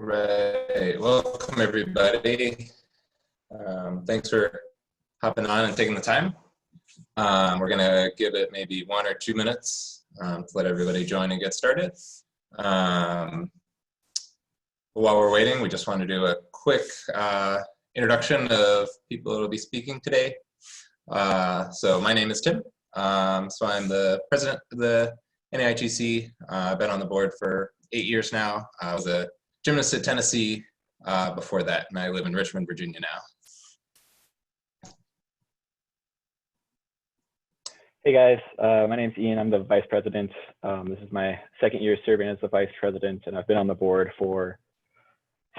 Right, welcome everybody. Thanks for hopping on and taking the time. We're gonna give it maybe 1 or 2 minutes to let everybody join and get started. While we're waiting, we just want to do a quick introduction of people that will be speaking today. So my name is Tim. So I'm the president of the NAIGC. I've been on the board for 8 years now. I was a gymnast at Tennessee before that, and I live in Richmond, Virginia now. Hey guys, my name's Ian. I'm the vice president. This is my second year serving as the vice president, and I've been on the board for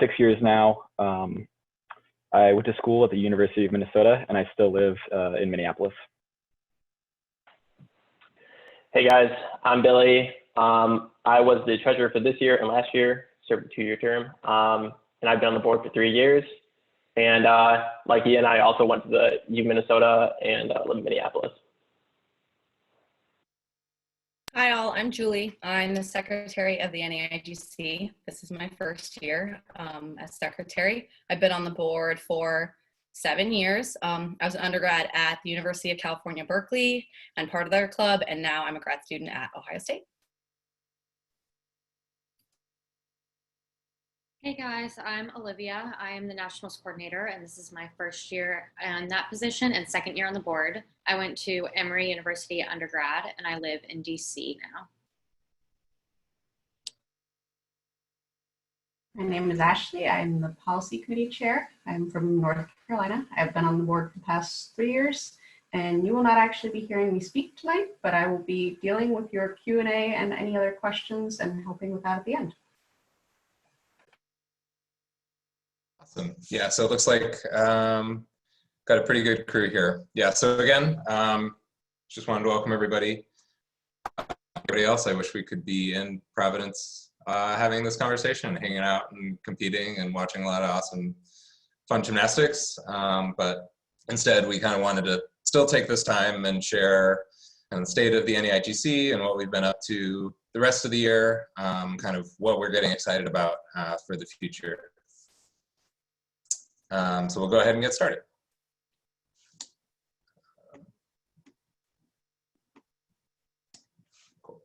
6 years now. I went to school at the University of Minnesota, and I still live in Minneapolis. Hey guys, I'm Billy. I was the treasurer for this year and last year, served a 2-year term, and I've been on the board for 3 years. And like Ian, I also went to the U of Minnesota and live in Minneapolis. Hi all, I'm Julie. I'm the secretary of the NAIGC. This is my first year as secretary. I've been on the board for 7 years. I was an undergrad at the University of California, Berkeley, and part of their club, and now I'm a grad student at Ohio State. Hey guys, I'm Olivia. I am the Nationals coordinator, and this is my first year in that position and second year on the board. I went to Emory University undergrad, and I live in DC now. My name is Ashley. I'm the policy committee chair. I'm from North Carolina. I've been on the board for the past 3 years, and you will not actually be hearing me speak tonight, but I will be dealing with your Q&A and any other questions and helping with that at the end. Awesome. Yeah, so it looks like got a pretty good crew here. Yeah, so again, just wanted to welcome everybody. Everybody else, I wish we could be in Providence having this conversation, hanging out and competing and watching a lot of awesome, fun gymnastics. But instead, we kind of wanted to still take this time and share the state of the NAIGC and what we've been up to the rest of the year, kind of what we're getting excited about for the future. So we'll go ahead and get started. Cool.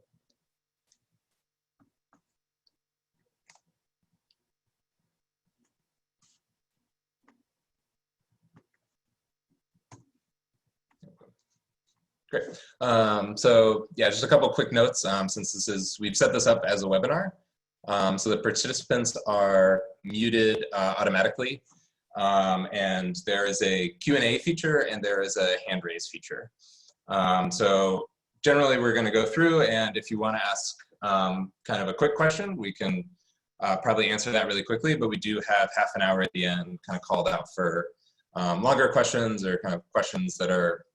Great. So yeah, just a couple quick notes since we've set this up as a webinar. So the participants are muted automatically. And there is a Q&A feature and there is a hand raise feature. So generally we're going to go through, and if you want to ask kind of a quick question, we can probably answer that really quickly, but we do have half an hour at the end kind of called out for longer questions or kind of questions that are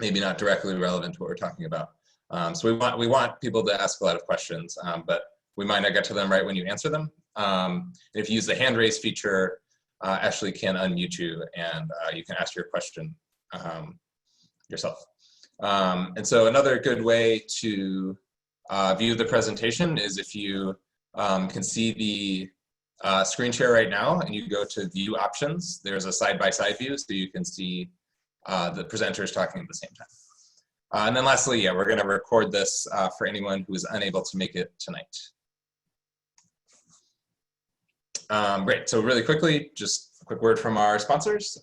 maybe not directly relevant to what we're talking about. So we want people to ask a lot of questions, but we might not get to them right when you answer them. If you use the hand raise feature, Ashley can unmute you and you can ask your question yourself. And so another good way to view the presentation is if you can see the screen share right now and you go to view options, there's a side-by-side view so you can see the presenters talking at the same time. And then lastly, yeah, we're going to record this for anyone who is unable to make it tonight. Great, so really quickly, just a quick word from our sponsors.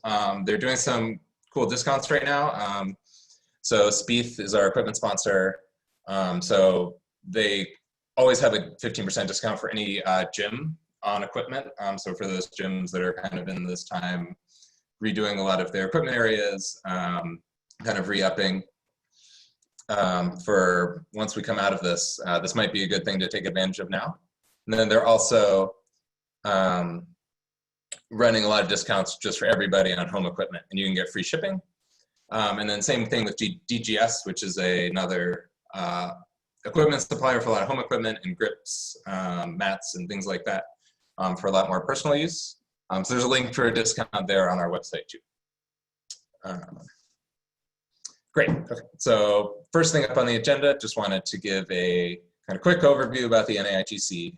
They're doing some cool discounts right now. So Spieth is our equipment sponsor. So they always have a 15% discount for any gym on equipment. So for those gyms that are kind of in this time redoing a lot of their equipment areas, kind of re-upping for once we come out of this, this might be a good thing to take advantage of now. And then they're also running a lot of discounts just for everybody on home equipment, and you can get free shipping. And then same thing with DGS, which is another equipment supplier for a lot of home equipment and grips, mats, and things like that for a lot more personal use. So there's a link for a discount there on our website too. Great, okay. So first thing up on the agenda, just wanted to give a kind of quick overview about the NAIGC.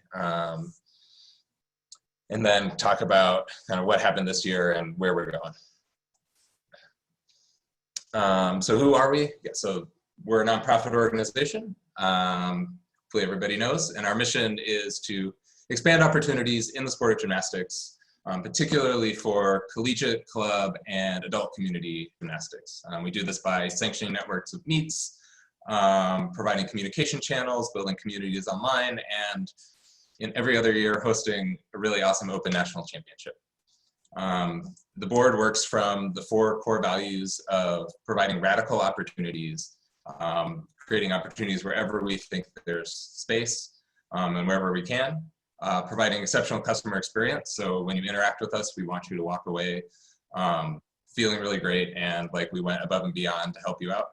and then talk about kind of what happened this year and where we're going. So who are we? Yeah, so we're a nonprofit organization, hopefully everybody knows, and our mission is to expand opportunities in the sport of gymnastics, particularly for collegiate, club, and adult community gymnastics. We do this by sanctioning networks of meets, providing communication channels, building communities online, and in every other year hosting a really awesome open national championship. The board works from the 4 core values of providing radical opportunities, creating opportunities wherever we think there's space, and wherever we can, providing exceptional customer experience. So when you interact with us, we want you to walk away feeling really great and like we went above and beyond to help you out.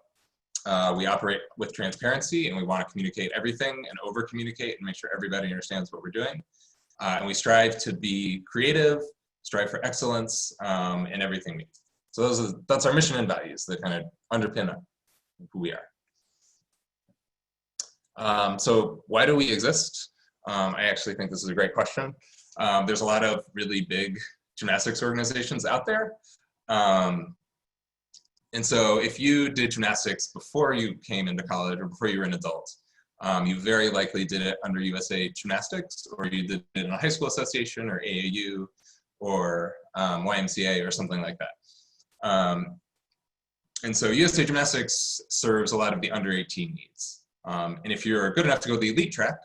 We operate with transparency, and we want to communicate everything and over communicate and make sure everybody understands what we're doing. And we strive to be creative, strive for excellence in everything we do. So that's our mission and values that kind of underpin who we are. So why do we exist? I actually think this is a great question. There's a lot of really big gymnastics organizations out there. And so if you did gymnastics before you came into college or before you were an adult, you very likely did it under USA Gymnastics, or you did it in a high school association or AAU or YMCA or something like that. And so USA Gymnastics serves a lot of the under 18 needs. And if you're good enough to go to the elite track,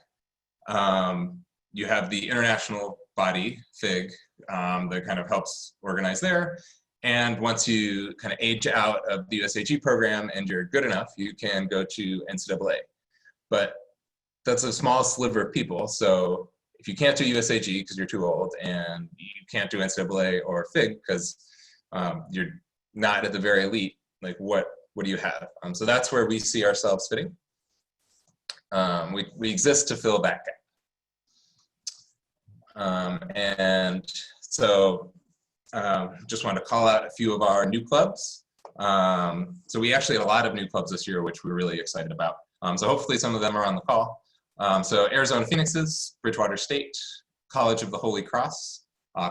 you have the international body, FIG, that kind of helps organize there. And once you kind of age out of the USAG program and you're good enough, you can go to NCAA. But that's a small sliver of people. So if you can't do USAG because you're too old, and you can't do NCAA or FIG because you're not at the very elite, like what do you have? So that's where we see ourselves fitting. We exist to fill that gap. And so just wanted to call out a few of our new clubs. So we actually had a lot of new clubs this year, which we're really excited about. So hopefully some of them are on the call. So Arizona Phoenixes, Bridgewater State, College of the Holy Cross,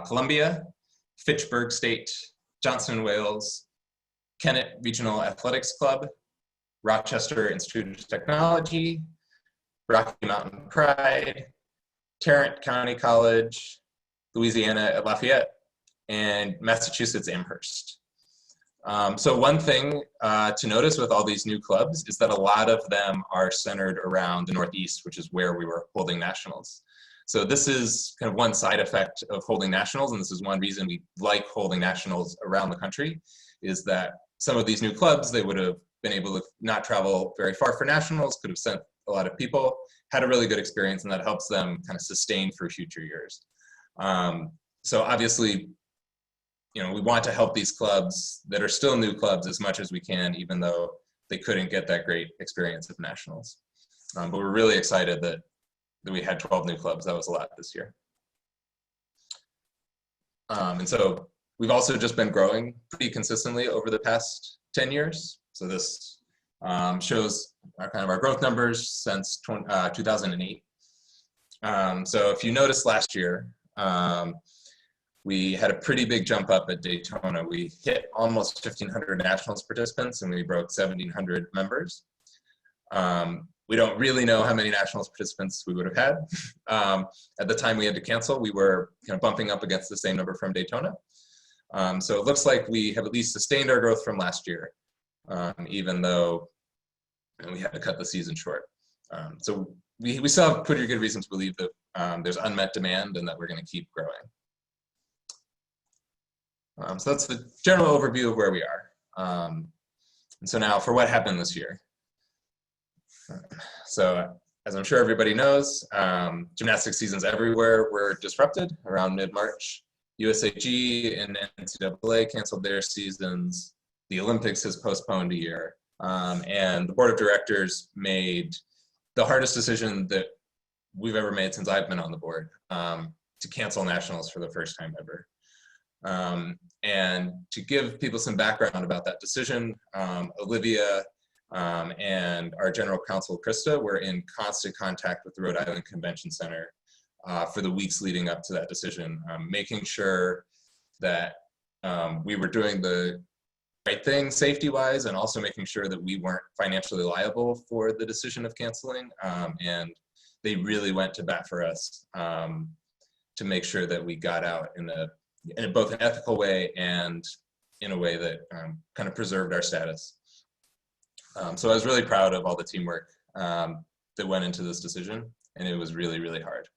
Columbia, Fitchburg State, Johnson & Wales, Kennett Regional Athletics Club, Rochester Institute of Technology, Rocky Mountain Pride, Tarrant County College, Louisiana at Lafayette, and Massachusetts Amherst. So one thing to notice with all these new clubs is that a lot of them are centered around the Northeast, which is where we were holding nationals. So this is kind of one side effect of holding nationals, and this is one reason we like holding nationals around the country, is that some of these new clubs, they would have been able to not travel very far for nationals, could have sent a lot of people, had a really good experience, and that helps them kind of sustain for future years. So obviously, you know, we want to help these clubs that are still new clubs as much as we can, even though they couldn't get that great experience of nationals. But we're really excited that we had 12 new clubs. That was a lot this year. And so we've also just been growing pretty consistently over the past 10 years. So this shows our growth numbers since 2008. So if you noticed last year, we had a pretty big jump up at Daytona. We hit almost 1,500 nationals participants, and we broke 1,700 members. We don't really know how many nationals participants we would have had. At the time we had to cancel, we were kind of bumping up against the same number from Daytona. So it looks like we have at least sustained our growth from last year, even though we had to cut the season short. So we still have pretty good reason to believe that there's unmet demand and that we're going to keep growing. So that's the general overview of where we are. And so now for what happened this year. So as I'm sure everybody knows, gymnastics seasons everywhere were disrupted around mid-March. USAG and NCAA canceled their seasons. The Olympics has postponed a year. And the board of directors made the hardest decision that we've ever made since I've been on the board, to cancel nationals for the first time ever. And to give people some background about that decision, Olivia and our general counsel, Krista, were in constant contact with the Rhode Island Convention Center for the weeks leading up to that decision, making sure that we were doing the right thing safety-wise, and also making sure that we weren't financially liable for the decision of canceling. And they really went to bat for us to make sure that we got out in both an ethical way and in a way that kind of preserved our status. So I was really proud of all the teamwork that went into this decision, and it was really, really hard.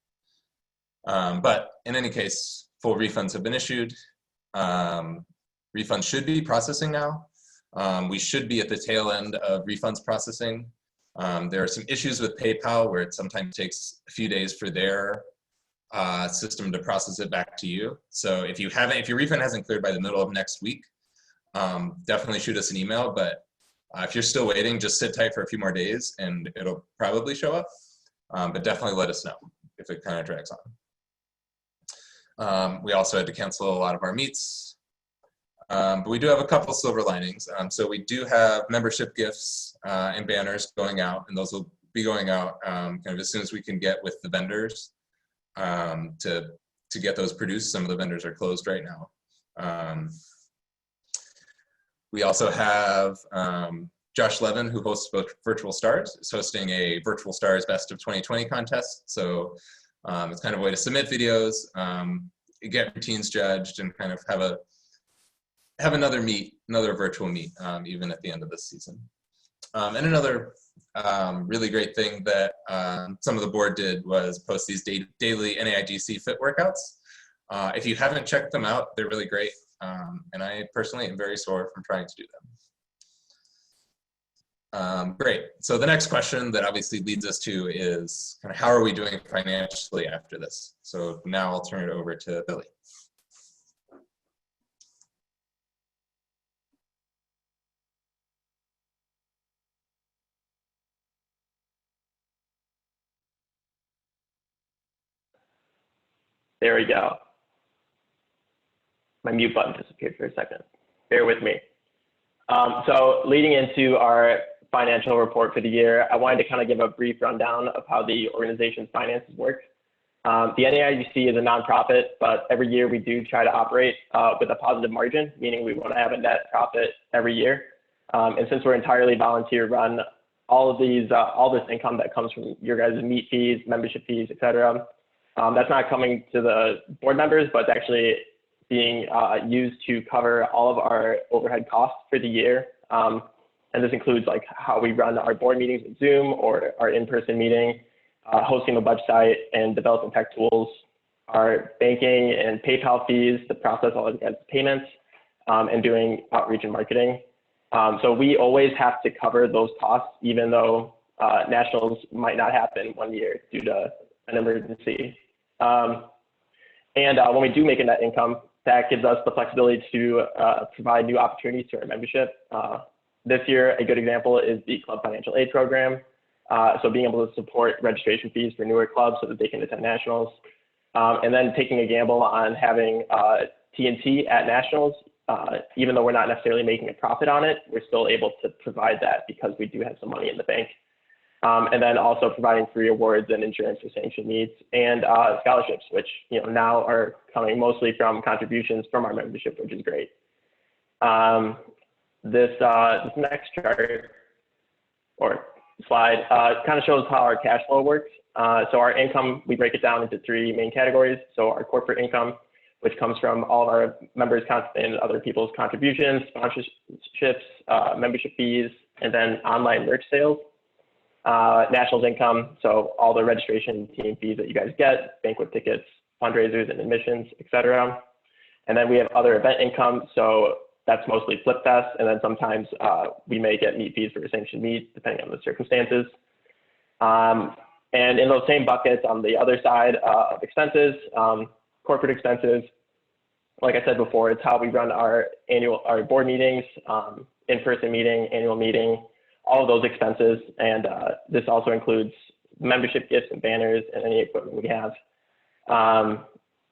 But in any case, full refunds have been issued. Refunds should be processing now. We should be at the tail end of refunds processing. There are some issues with PayPal where it sometimes takes a few days for their system to process it back to you. So if your refund hasn't cleared by the middle of next week, definitely shoot us an email. But if you're still waiting, just sit tight for a few more days and it'll probably show up. But definitely let us know if it kind of drags on. We also had to cancel a lot of our meets. But we do have a couple silver linings. So we do have membership gifts and banners going out, and those will be going out kind of as soon as we can get with the vendors to get those produced. Some of the vendors are closed right now. We also have Josh Levin, who hosts Virtual Stars, is hosting a Virtual Stars Best of 2020 contest. So it's kind of a way to submit videos, get routines judged, and kind of have another virtual meet, even at the end of this season. And another really great thing that some of the board did was post these daily NAIGC fit workouts. If you haven't checked them out, they're really great. And I personally am very sore from trying to do them. Great. So the next question that obviously leads us to is kind of how are we doing financially after this? So now I'll turn it over to Billy. There we go. My mute button disappeared for a second. Bear with me. So leading into our financial report for the year, I wanted to kind of give a brief rundown of how the organization's finances work. The NAIGC is a nonprofit, but every year we do try to operate with a positive margin, meaning we want to have a net profit every year. And since we're entirely volunteer run, all this income that comes from your guys' meet fees, membership fees, et cetera, that's not coming to the board members, but it's actually being used to cover all of our overhead costs for the year. And this includes like how we run our board meetings with Zoom or our in-person meeting, hosting the website and developing tech tools, our banking and PayPal fees to process all of the payments, and doing outreach and marketing. So we always have to cover those costs, even though nationals might not happen one year due to an emergency. And when we do make a net income, that gives us the flexibility to provide new opportunities to our membership. This year, a good example is the Club Financial Aid Program. So being able to support registration fees for newer clubs so that they can attend nationals. And then taking a gamble on having TNT at nationals, even though we're not necessarily making a profit on it, we're still able to provide that because we do have some money in the bank. And then also providing free awards and insurance for sanctioned meets and scholarships, which now are coming mostly from contributions from our membership, which is great. This next chart or slide kind of shows how our cash flow works. So our income, we break it down into three main categories. So our corporate income, which comes from all of our members and other people's contributions, sponsorships, membership fees, and then online merch sales. Nationals income, so all the registration team fees that you guys get, banquet tickets, fundraisers and admissions, etc. And then we have other event income, so that's mostly Flip Fest, and then sometimes we may get meet fees for a sanctioned meet, depending on the circumstances. And in those same buckets on the other side of expenses, corporate expenses, like I said before, it's how we run our board meetings, in-person meeting, annual meeting, all of those expenses. And this also includes membership gifts and banners and any equipment we have.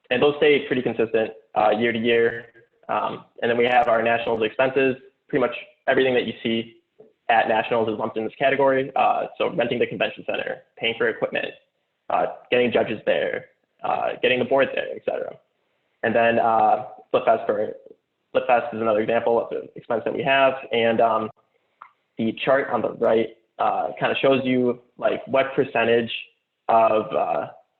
And those stay pretty consistent year to year. And then we have our nationals expenses. Pretty much everything that you see at nationals is lumped in this category. So renting the convention center, paying for equipment, getting judges there, getting the board there, etc. And then FlipFest is another example of the expense that we have. And the chart on the right kind of shows you like what percentage of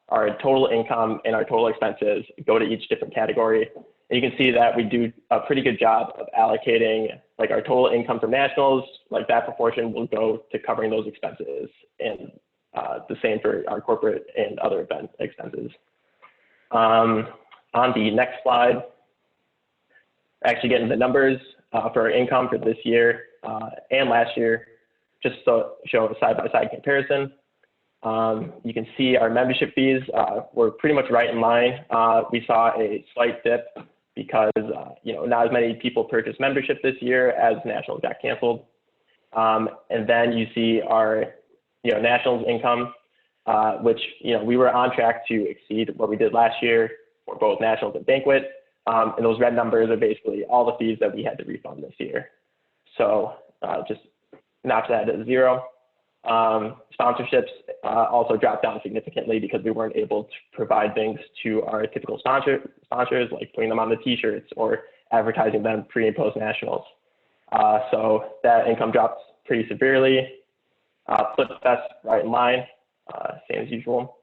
our total income and our total expenses go to each different category. And you can see that we do a pretty good job of allocating like our total income from nationals, like that proportion will go to covering those expenses, and the same for our corporate and other event expenses. On the next slide, actually getting the numbers for our income for this year and last year, just to show a side-by-side comparison. You can see our membership fees were pretty much right in line. We saw a slight dip because not as many people purchased membership this year as nationals got canceled. And then you see our nationals income, which we were on track to exceed what we did last year for both nationals and banquet. And those red numbers are basically all the fees that we had to refund this year. So just knock that at zero. Sponsorships also dropped down significantly because we weren't able to provide things to our typical sponsors, like putting them on the t-shirts or advertising them pre and post nationals. So that income dropped pretty severely. FlipFest right in line, same as usual.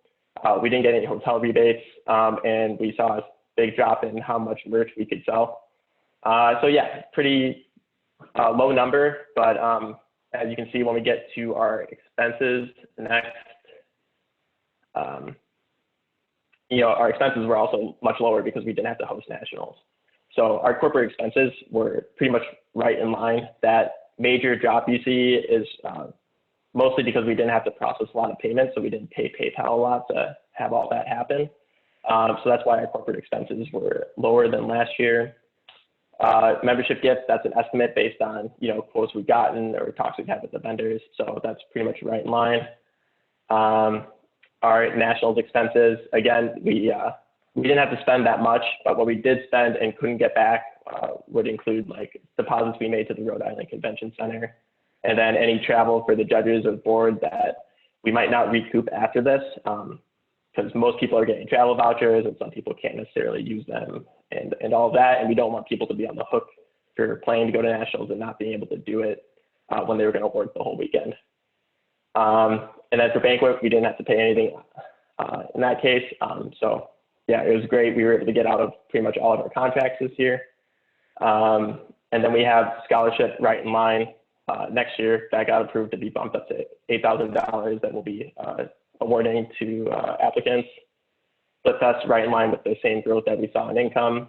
We didn't get any hotel rebates, and we saw a big drop in how much merch we could sell. So yeah, pretty low number, but as you can see, when we get to our expenses next, our expenses were also much lower because we didn't have to host nationals. So our corporate expenses were pretty much right in line. That major drop you see is mostly because we didn't have to process a lot of payments, so we didn't pay PayPal a lot to have all that happen. So that's why our corporate expenses were lower than last year. Membership gifts, that's an estimate based on quotes we've gotten or talks we've had with the vendors. So that's pretty much right in line. Our nationals expenses, again, we didn't have to spend that much, but what we did spend and couldn't get back would include like deposits we made to the Rhode Island Convention Center, and then any travel for the judges or board that we might not recoup after this, because most people are getting travel vouchers and some people can't necessarily use them and all of that. And we don't want people to be on the hook for planning to go to nationals and not being able to do it when they were going to work the whole weekend. And then for banquet, we didn't have to pay anything in that case. So yeah, it was great. We were able to get out of pretty much all of our contracts this year. And then we have scholarship right in line next year that got approved to be bumped up to $8,000 that will be awarding to applicants. But that's right in line with the same growth that we saw in income.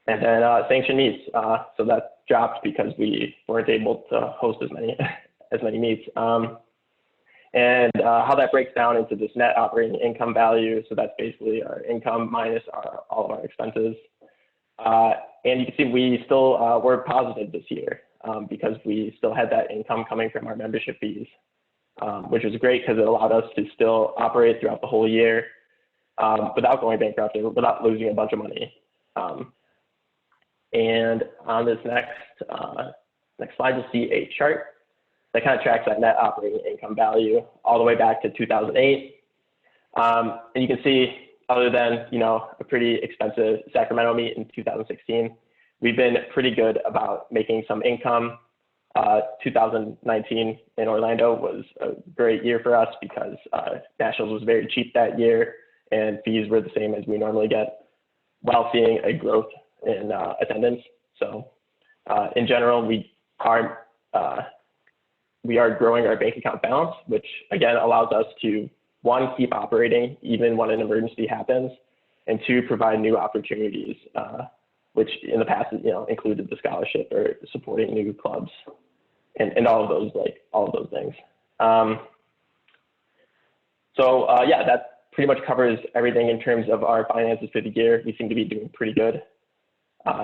And then sanction meets, so that dropped because we weren't able to host as many meets. And how that breaks down into this net operating income value, so that's basically our income minus all of our expenses. And you can see we still were positive this year because we still had that income coming from our membership fees, which was great because it allowed us to still operate throughout the whole year without going bankrupt, without losing a bunch of money. And on this next slide, you'll see a chart that kind of tracks that net operating income value all the way back to 2008. And you can see, other than a pretty expensive Sacramento meet in 2016, we've been pretty good about making some income. 2019 in Orlando was a great year for us because Nationals was very cheap that year and fees were the same as we normally get, while seeing a growth in attendance. So in general, we are growing our bank account balance, which again allows us to, one, keep operating even when an emergency happens, and two, provide new opportunities, which in the past included the scholarship or supporting new clubs and all of those things. Yeah, that pretty much covers everything in terms of our finances for the year. We seem to be doing pretty good.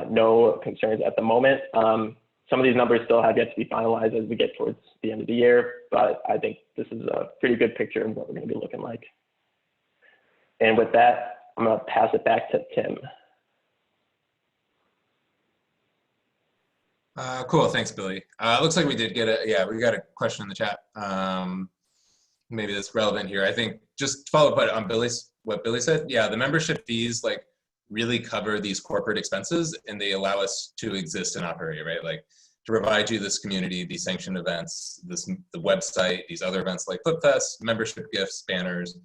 No concerns at the moment. Some of these numbers still have yet to be finalized as we get towards the end of the year, but I think this is a pretty good picture of what we're going to be looking like. And with that, I'm going to pass it back to Tim. Cool, thanks, Billy. Looks like we did get we got a question in the chat. Maybe that's relevant here. I think just to follow up on Billy's what Billy said. Yeah, the membership fees like really cover these corporate expenses, and they allow us to exist and operate, right? Like to provide you this community, these sanctioned events, the website, these other events like Flip Fest, membership gifts, banners,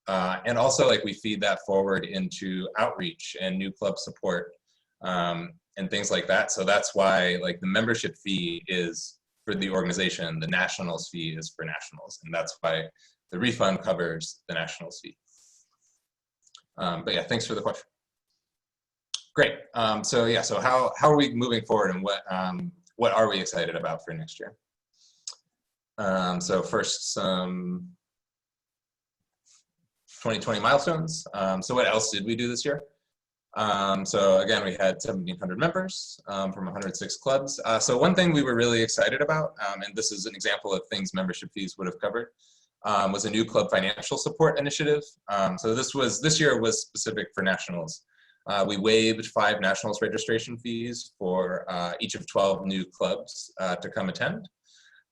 and also like we feed that forward into outreach and new club support and things like that. So that's why like the membership fee is for the organization, the nationals fee is for nationals, and that's why the refund covers the nationals fee. But yeah, thanks for the question. Great. So yeah, so how are we moving forward, and what are we excited about for next year? So first, some 2020 milestones. So what else did we do this year? So again, we had 1,700 members from 106 clubs. So one thing we were really excited about, and this is an example of things membership fees would have covered, was a new club financial support initiative. So this year was specific for nationals. We waived 5 nationals registration fees for each of 12 new clubs to come attend.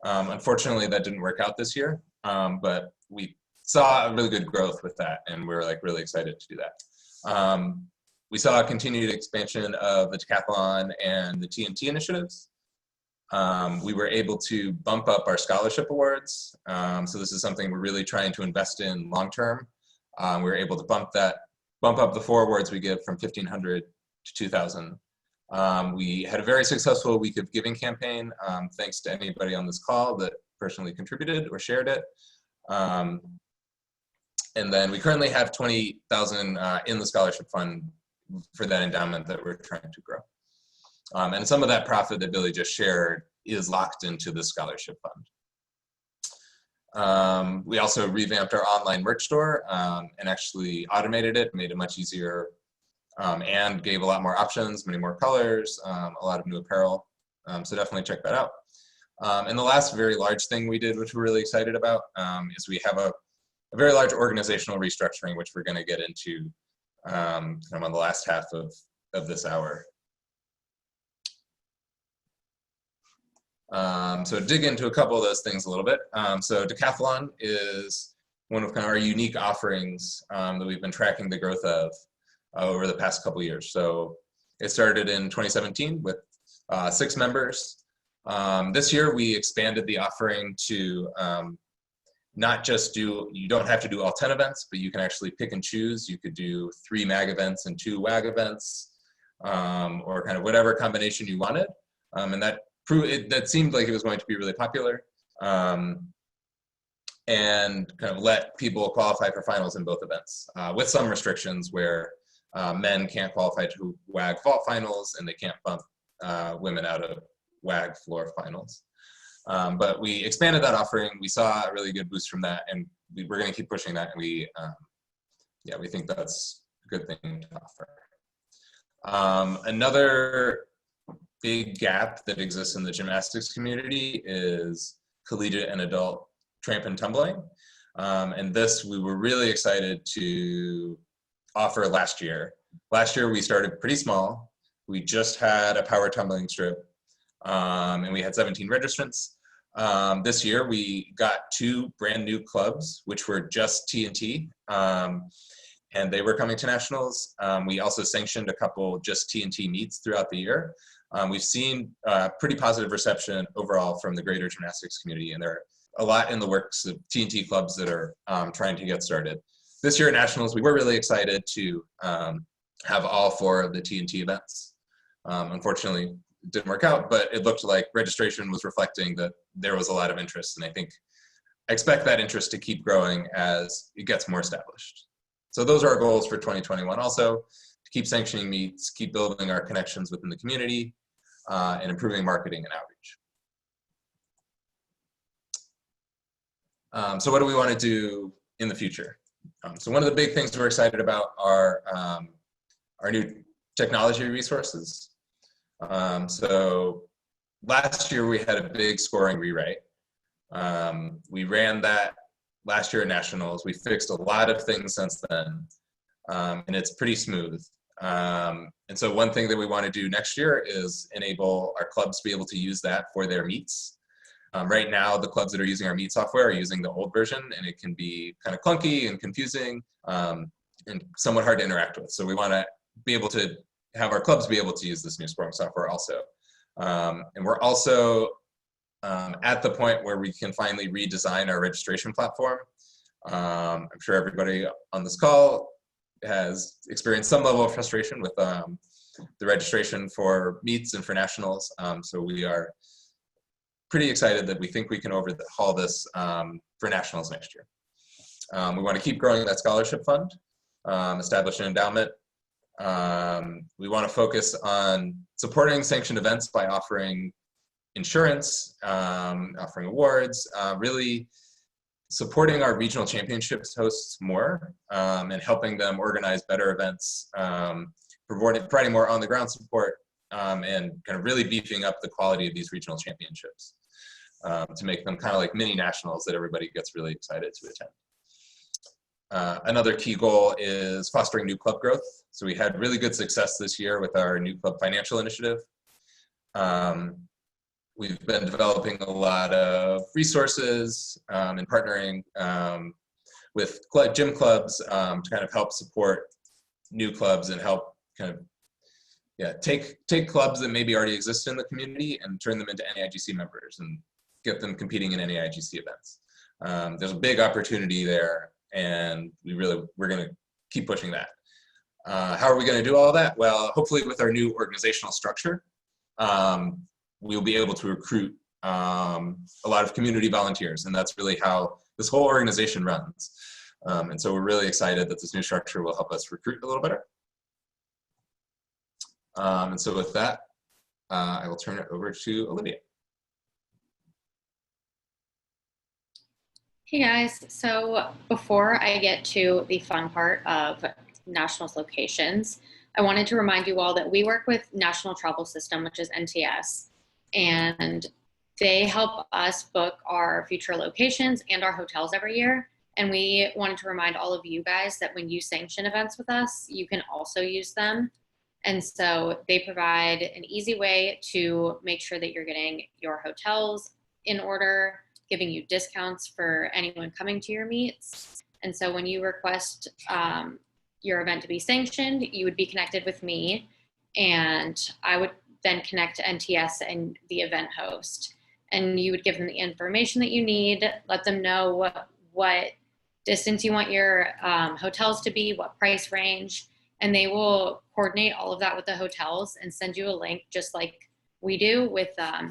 Unfortunately, that didn't work out this year, but we saw a really good growth with that, and we're like really excited to do that. We saw a continued expansion of the Decathlon and the TNT initiatives. We were able to bump up our scholarship awards. So this is something we're really trying to invest in long term. We were able to bump up the 4 awards we give from 1,500 to 2,000. We had a very successful week of giving campaign, thanks to anybody on this call that personally contributed or shared it. And then we currently have 20,000 in the scholarship fund for that endowment that we're trying to grow. And some of that profit that Billy just shared is locked into the scholarship fund. We also revamped our online merch store and actually automated it, made it much easier, and gave a lot more options, many more colors, a lot of new apparel. So definitely check that out. And the last very large thing we did, which we're really excited about, is we have a very large organizational restructuring, which we're going to get into on the last half of this hour. So dig into a couple of those things a little bit. So Decathlon is one of kind of our unique offerings that we've been tracking the growth of over the past couple of years. So it started in 2017 with 6 members. This year we expanded the offering to not just you don't have to do all 10 events, but you can actually pick and choose. You could do 3 MAG events and 2 WAG events, or kind of whatever combination you wanted. And that seemed like it was going to be really popular, and kind of let people qualify for finals in both events, with some restrictions where men can't qualify to WAG vault finals and they can't bump women out of WAG floor finals. But we expanded that offering. We saw a really good boost from that, and we're going to keep pushing that. And we think that's a good thing to offer. Another big gap that exists in the gymnastics community is collegiate and adult tramp and tumbling. And this we were really excited to offer last year. Last year we started pretty small. We just had a power tumbling strip, and we had 17 registrants. This year we got 2 brand new clubs, which were just TNT, and they were coming to nationals. We also sanctioned a couple just TNT meets throughout the year. We've seen pretty positive reception overall from the greater gymnastics community, and there are a lot in the works of TNT clubs that are trying to get started. This year at nationals, we were really excited to have all 4 of the TNT events. Unfortunately, it didn't work out, but it looked like registration was reflecting that there was a lot of interest, and I expect that interest to keep growing as it gets more established. So those are our goals for 2021 also, to keep sanctioning meets, keep building our connections within the community, and improving marketing and outreach. So what do we want to do in the future? So one of the big things we're excited about are our new technology resources. So last year we had a big scoring rewrite. We ran that last year at nationals. We fixed a lot of things since then, and it's pretty smooth. And so one thing that we want to do next year is enable our clubs to be able to use that for their meets. Right now, the clubs that are using our meet software are using the old version, and it can be kind of clunky and confusing. and somewhat hard to interact with. So we want to be able to have our clubs be able to use this new scoring software also. And we're also at the point where we can finally redesign our registration platform. I'm sure everybody on this call has experienced some level of frustration with the registration for meets and for nationals. So we are pretty excited that we think we can overhaul this for nationals next year. We want to keep growing that scholarship fund, establish an endowment. We want to focus on supporting sanctioned events by offering insurance, offering awards, really supporting our regional championships hosts more, and helping them organize better events, providing more on-the-ground support, and kind of really beefing up the quality of these regional championships to make them kind of like mini nationals that everybody gets really excited to attend. Another key goal is fostering new club growth. So we had really good success this year with our new club financial initiative. We've been developing a lot of resources and partnering with gym clubs to kind of help support new clubs and help kind of take clubs that maybe already exist in the community and turn them into NAIGC members and get them competing in NAIGC events. There's a big opportunity there, and we're going to keep pushing that. How are we going to do all that? Well, hopefully with our new organizational structure, we'll be able to recruit a lot of community volunteers, and that's really how this whole organization runs. And so we're really excited that this new structure will help us recruit a little better. And so with that, I will turn it over to Olivia. Hey guys, so before I get to the fun part of Nationals locations, I wanted to remind you all that we work with National Travel System, which is NTS, and they help us book our future locations and our hotels every year. And we wanted to remind all of you guys that when you sanction events with us, you can also use them. And so they provide an easy way to make sure that you're getting your hotels in order, giving you discounts for anyone coming to your meets. And so when you request your event to be sanctioned, you would be connected with me, and I would then connect to NTS and the event host. And you would give them the information that you need, let them know what distance you want your hotels to be, what price range, and they will coordinate all of that with the hotels and send you a link just like we do with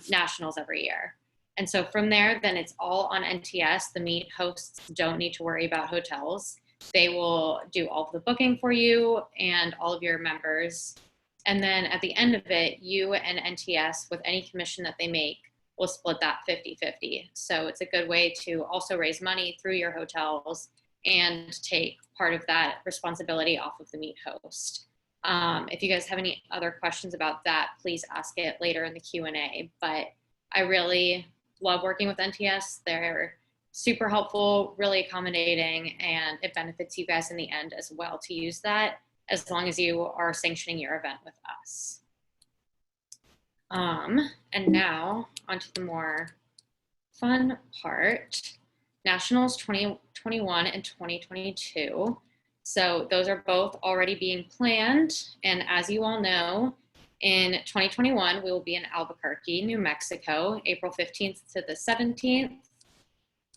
nationals every year. And so from there, then it's all on NTS. The meet hosts don't need to worry about hotels. They will do all of the booking for you and all of your members. And then at the end of it, you and NTS, with any commission that they make, will split that 50-50. So it's a good way to also raise money through your hotels and take part of that responsibility off of the meet host. If you guys have any other questions about that, please ask it later in the Q&A. But I really love working with NTS. They're super helpful, really accommodating, and it benefits you guys in the end as well to use that, as long as you are sanctioning your event with us. And now onto the more fun part, Nationals 2021 and 2022. So those are both already being planned. And as you all know, in 2021, we will be in Albuquerque, New Mexico, April 15th to the 17th.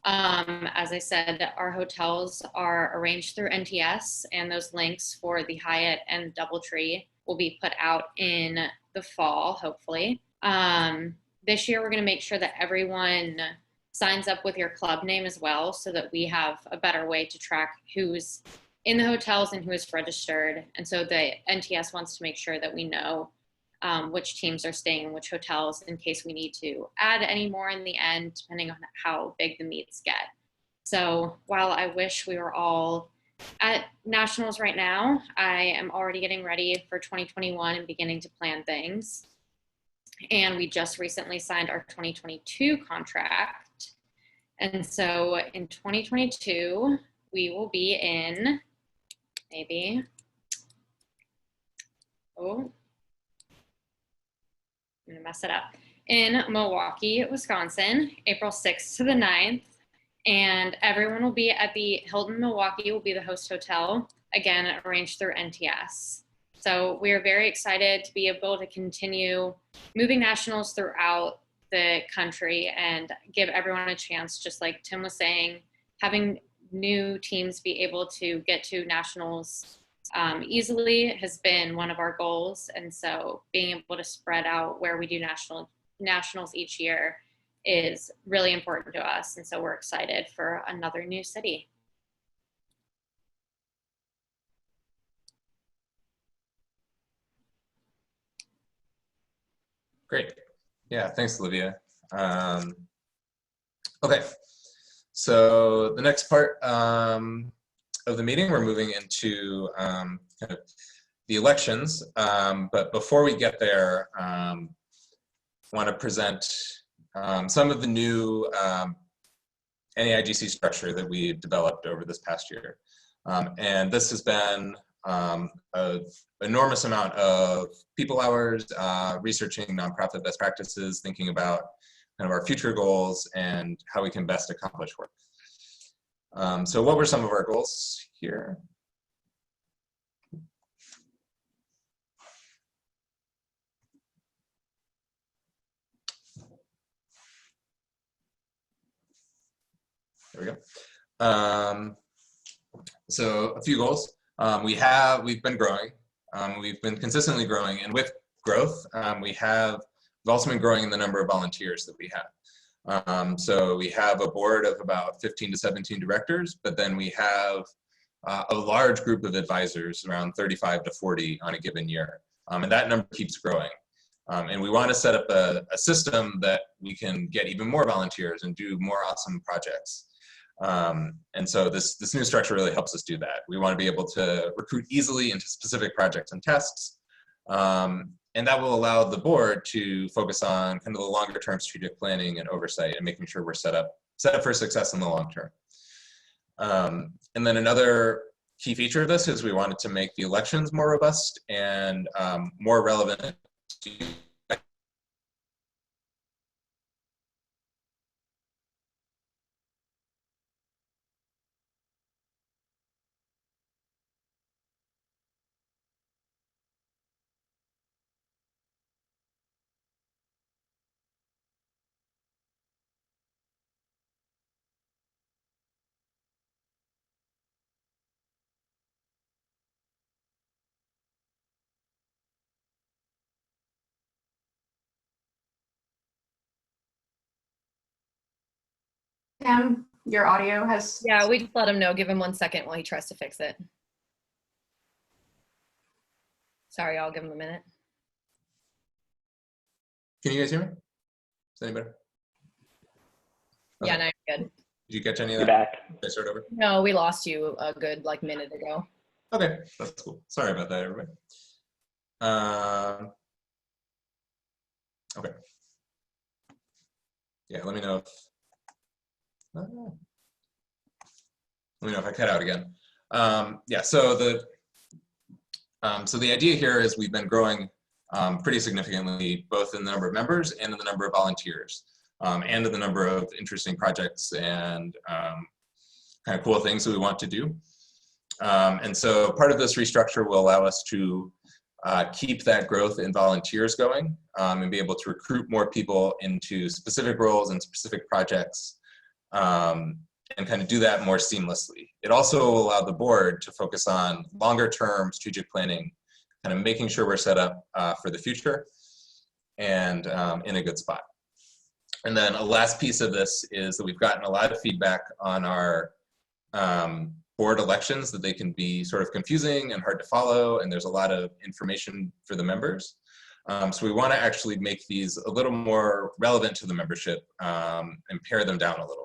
As I said, our hotels are arranged through NTS, and those links for the Hyatt and DoubleTree will be put out in the fall, hopefully. This year, we're going to make sure that everyone signs up with your club name as well, so that we have a better way to track who's in the hotels and who is registered. And so the NTS wants to make sure that we know which teams are staying in which hotels in case we need to add any more in the end, depending on how big the meets get. So while I wish we were all at nationals right now, I am already getting ready for 2021 and beginning to plan things. And we just recently signed our 2022 contract. And so in 2022, we will be in I'm gonna mess it up, in Milwaukee, Wisconsin, April 6th to the 9th. And everyone will be at the Hilton Milwaukee, will be the host hotel. again, arranged through NTS. So we are very excited to be able to continue moving nationals throughout the country and give everyone a chance, just like Tim was saying, having new teams be able to get to nationals easily has been one of our goals. And so being able to spread out where we do nationals each year is really important to us. And so we're excited for another new city. Great. Yeah, thanks, Olivia. Okay, so the next part of the meeting, we're moving into kind of the elections. But before we get there, I want to present some of the new NAIGC structure that we've developed over this past year. And this has been an enormous amount of people hours, researching nonprofit best practices, thinking about kind of our future goals and how we can best accomplish work. So what were some of our goals here? There we go. So a few goals. We've been growing. We've been consistently growing, and with growth, we've also been growing in the number of volunteers that we have. So we have a board of about 15 to 17 directors, but then we have a large group of advisors, around 35 to 40 on a given year. And that number keeps growing. And we want to set up a system that we can get even more volunteers and do more awesome projects. And so this new structure really helps us do that. We want to be able to recruit easily into specific projects and tasks. And that will allow the board to focus on kind of the longer term strategic planning and oversight and making sure we're set up for success in the long term. And then another key feature of this is we wanted to make the elections more robust and more relevant to Tim, your audio has. Yeah, we just let him know. Give him 1 second while he tries to fix it. Sorry, I'll give him a minute. Can you guys hear me? Is that any better? Okay. Yeah, no, you're good. Did you catch any of You're that? back. Did I start over? No, we lost you a good minute ago. Okay, that's cool. Sorry about that, everybody. Okay. Yeah, let me know if I cut out again. Yeah, so the idea here is we've been growing pretty significantly, both in the number of members and in the number of volunteers, and in the number of interesting projects and kind of cool things that we want to do. And so part of this restructure will allow us to keep that growth in volunteers going and be able to recruit more people into specific roles and specific projects and kind of do that more seamlessly. It also will allow the board to focus on longer term strategic planning, kind of making sure we're set up for the future and in a good spot. And then a last piece of this is that we've gotten a lot of feedback on our board elections, that they can be sort of confusing and hard to follow, and there's a lot of information for the members. So we want to actually make these a little more relevant to the membership and pare them down a little.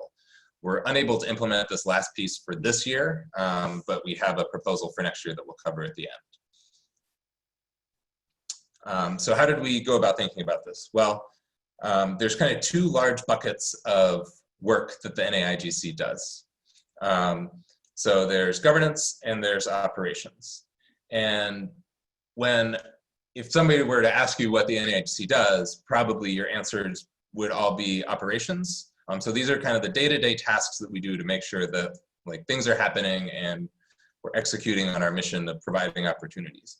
We're unable to implement this last piece for this year, but we have a proposal for next year that we'll cover at the end. So how did we go about thinking about this? Well, there's kind of two large buckets of work that the NAIGC does. So there's governance and there's operations. And if somebody were to ask you what the NAIGC does, probably your answers would all be operations. So these are kind of the day-to-day tasks that we do to make sure that things are happening and we're executing on our mission of providing opportunities.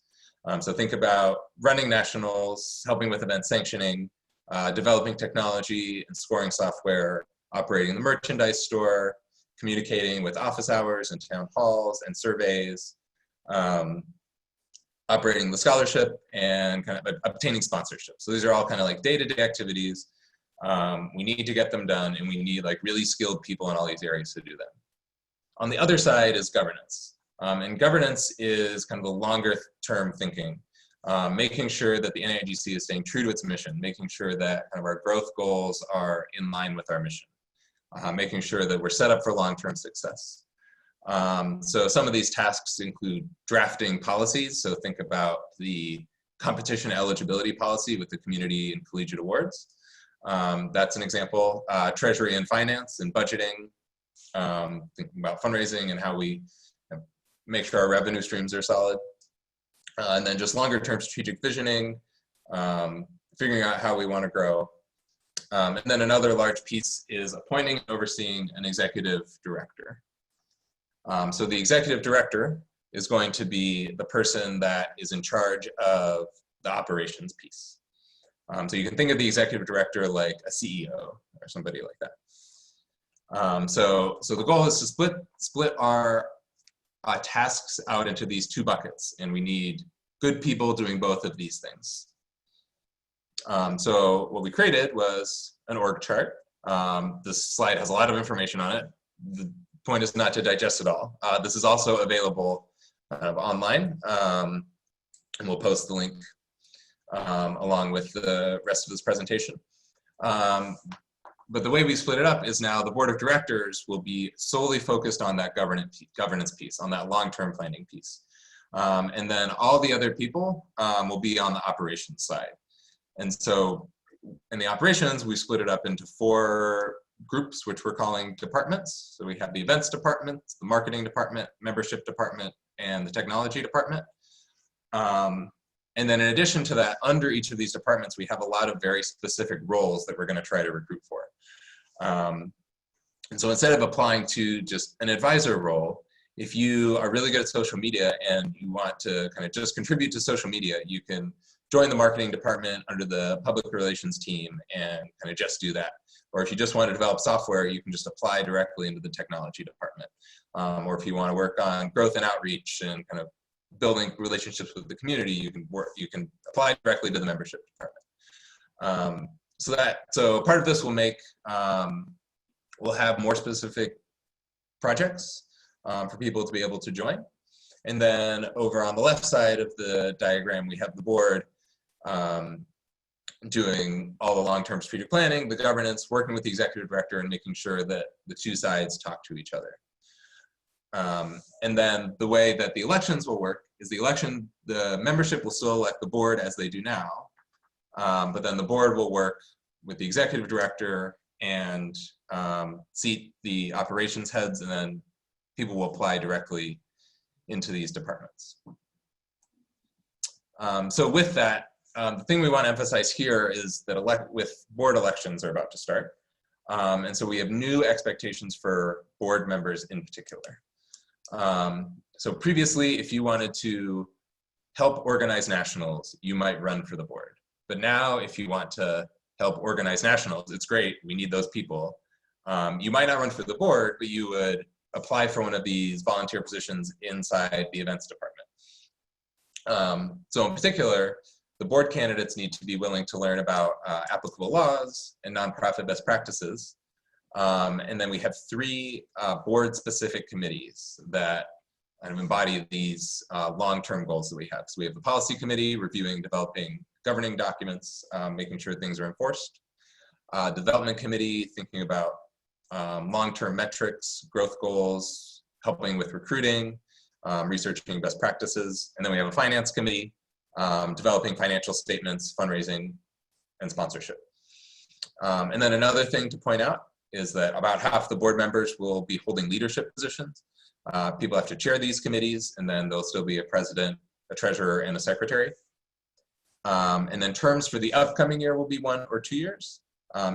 So think about running nationals, helping with event sanctioning, developing technology and scoring software, operating the merchandise store, communicating with office hours and town halls and surveys, operating the scholarship, and kind of obtaining sponsorship. So these are all kind of like day-to-day activities. We need to get them done, and we need like really skilled people in all these areas to do them. On the other side is governance. And governance is kind of the longer term thinking, making sure that the NAIGC is staying true to its mission, making sure that kind of our growth goals are in line with our mission, making sure that we're set up for long-term success. So some of these tasks include drafting policies. So think about the competition eligibility policy with the community and collegiate awards. That's an example. Treasury and finance and budgeting, thinking about fundraising and how we make sure our revenue streams are solid. And then just longer term strategic visioning, figuring out how we want to grow. And then another large piece is appointing and overseeing an executive director. So the executive director is going to be the person that is in charge of the operations piece. So you can think of the executive director like a CEO or somebody like that. So the goal is to split our tasks out into these two buckets, and we need good people doing both of these things. So what we created was an org chart. This slide has a lot of information on it. The point is not to digest it all. This is also available online, and we'll post the link along with the rest of this presentation. But the way we split it up is now the board of directors will be solely focused on that governance piece, on that long-term planning piece. And then all the other people will be on the operations side. And so in the operations, we split it up into 4 groups, which we're calling departments. So we have the events department, the marketing department, membership department, and the technology department. And then in addition to that, under each of these departments, we have a lot of very specific roles that we're going to try to recruit for. And so instead of applying to just an advisor role, if you are really good at social media and you want to kind of just contribute to social media, you can join the marketing department under the public relations team and kind of just do that. Or if you just want to develop software, you can just apply directly into the technology department. Or if you want to work on growth and outreach and kind of building relationships with the community, you can apply directly to the membership department. So part of this will make, we'll have more specific projects for people to be able to join. And then over on the left side of the diagram, we have the board doing all the long-term strategic planning, the governance, working with the executive director, and making sure that the two sides talk to each other. And then the way that the elections will work is the membership will still elect the board as they do now, but then the board will work with the executive director and seat the operations heads, and then people will apply directly into these departments. So with that, the thing we want to emphasize here is that board elections are about to start. And so we have new expectations for board members in particular. So previously, if you wanted to help organize nationals, you might run for the board. But now if you want to help organize nationals, it's great, we need those people. You might not run for the board, but you would apply for one of these volunteer positions inside the events department. So in particular, the board candidates need to be willing to learn about applicable laws and nonprofit best practices. And then we have 3 board-specific committees that kind of embody these long-term goals that we have. So we have the policy committee reviewing, developing, governing documents, making sure things are enforced. Development committee thinking about long-term metrics, growth goals, helping with recruiting, researching best practices. And then we have a finance committee developing financial statements, fundraising, and sponsorship. And then another thing to point out is that about half the board members will be holding leadership positions. People have to chair these committees, and then there'll still be a president, a treasurer, and a secretary. And then terms for the upcoming year will be 1 or 2 years.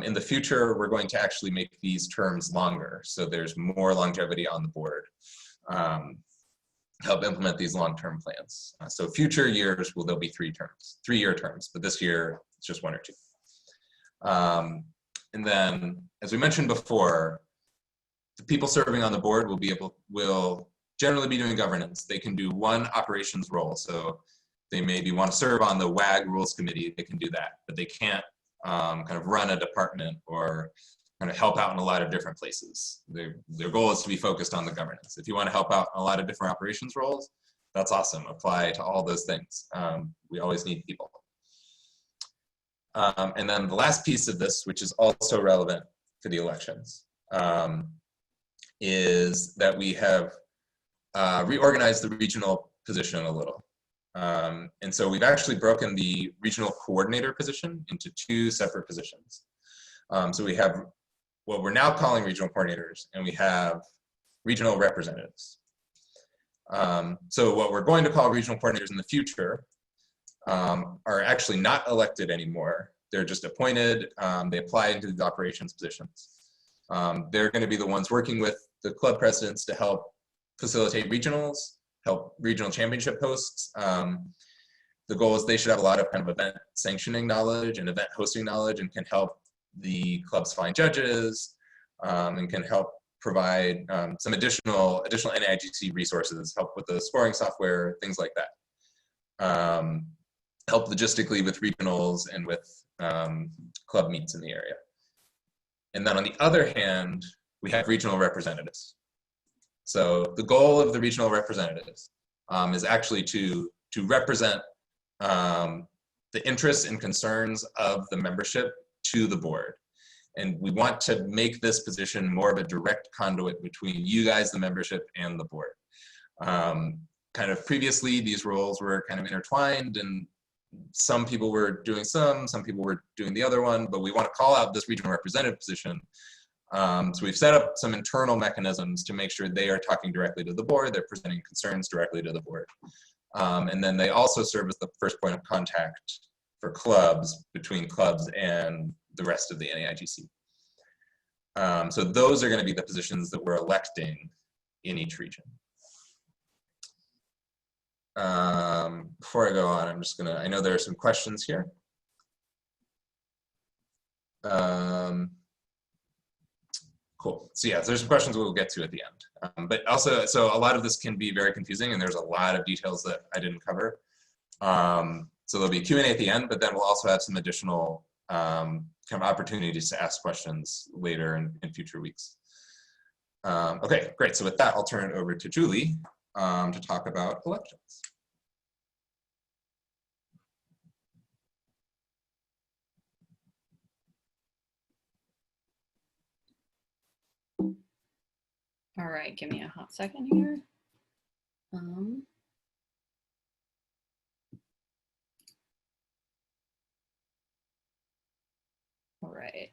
In the future, we're going to actually make these terms longer, so there's more longevity on the board. help implement these long-term plans. So future years, there'll be 3-year terms, but this year it's just 1 or 2. And then, as we mentioned before, the people serving on the board will generally be doing governance. They can do one operations role. So they maybe want to serve on the WAG rules committee, they can do that, but they can't kind of run a department or kind of help out in a lot of different places. Their goal is to be focused on the governance. If you want to help out in a lot of different operations roles, that's awesome. Apply to all those things. We always need people. And then the last piece of this, which is also relevant for the elections, is that we have reorganized the regional position a little. And so we've actually broken the regional coordinator position into 2 separate positions. So we have what we're now calling regional coordinators, and we have regional representatives. So what we're going to call regional coordinators in the future are actually not elected anymore. They're just appointed. They apply into the operations positions. They're going to be the ones working with the club presidents to help facilitate regionals, help regional championship hosts. The goal is they should have a lot of kind of event sanctioning knowledge and event hosting knowledge, and can help the clubs find judges, and can help provide some additional NAIGC resources, help with the scoring software, things like that. Help logistically with regionals and with club meets in the area. And then on the other hand, we have regional representatives. So the goal of the regional representatives is actually to represent the interests and concerns of the membership to the board. And we want to make this position more of a direct conduit between you guys, the membership, and the board. Kind of previously, these roles were kind of intertwined, and some people were doing some people were doing the other one, but we want to call out this regional representative position. So we've set up some internal mechanisms to make sure they are talking directly to the board, they're presenting concerns directly to the board. And then they also serve as the first point of contact for clubs, between clubs and the rest of the NAIGC. So those are going to be the positions that we're electing in each region. Before I go on, I'm just gonna, I know there are some questions here. Cool. So yeah, there's some questions we'll get to at the end. But also, so a lot of this can be very confusing, and there's a lot of details that I didn't cover. So there'll be Q&A at the end, but then we'll also have some additional kind of opportunities to ask questions later in future weeks. Okay, great. So with that, I'll turn it over to Julie to talk about elections. All right, give me a hot second here. All right.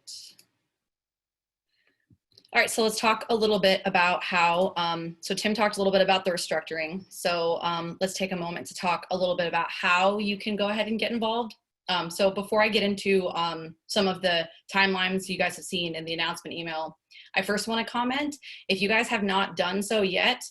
All right, so let's talk a little bit about how, so Tim talked a little bit about the restructuring. So let's take a moment to talk a little bit about how you can go ahead and get involved. So before I get into some of the timelines you guys have seen in the announcement email, I first want to comment, if you guys have not done so yet,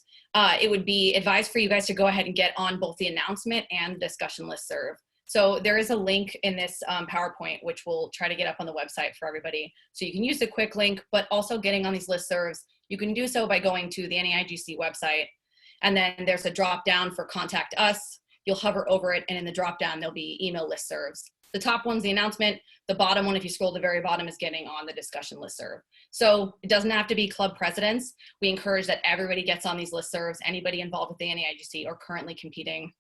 it would be advised for you guys to go ahead and get on both the announcement and the discussion listserv. So there is a link in this PowerPoint, which we'll try to get up on the website for everybody. So you can use the quick link, but also getting on these listservs, you can do so by going to the NAIGC website. And then there's a drop down for contact us. You'll hover over it, and in the drop down, there'll be email listservs. The top one's the announcement. The bottom one, if you scroll to the very bottom, is getting on the discussion listserv. So it doesn't have to be club presidents. We encourage that everybody gets on these listservs, anybody involved with the NAIGC or currently competing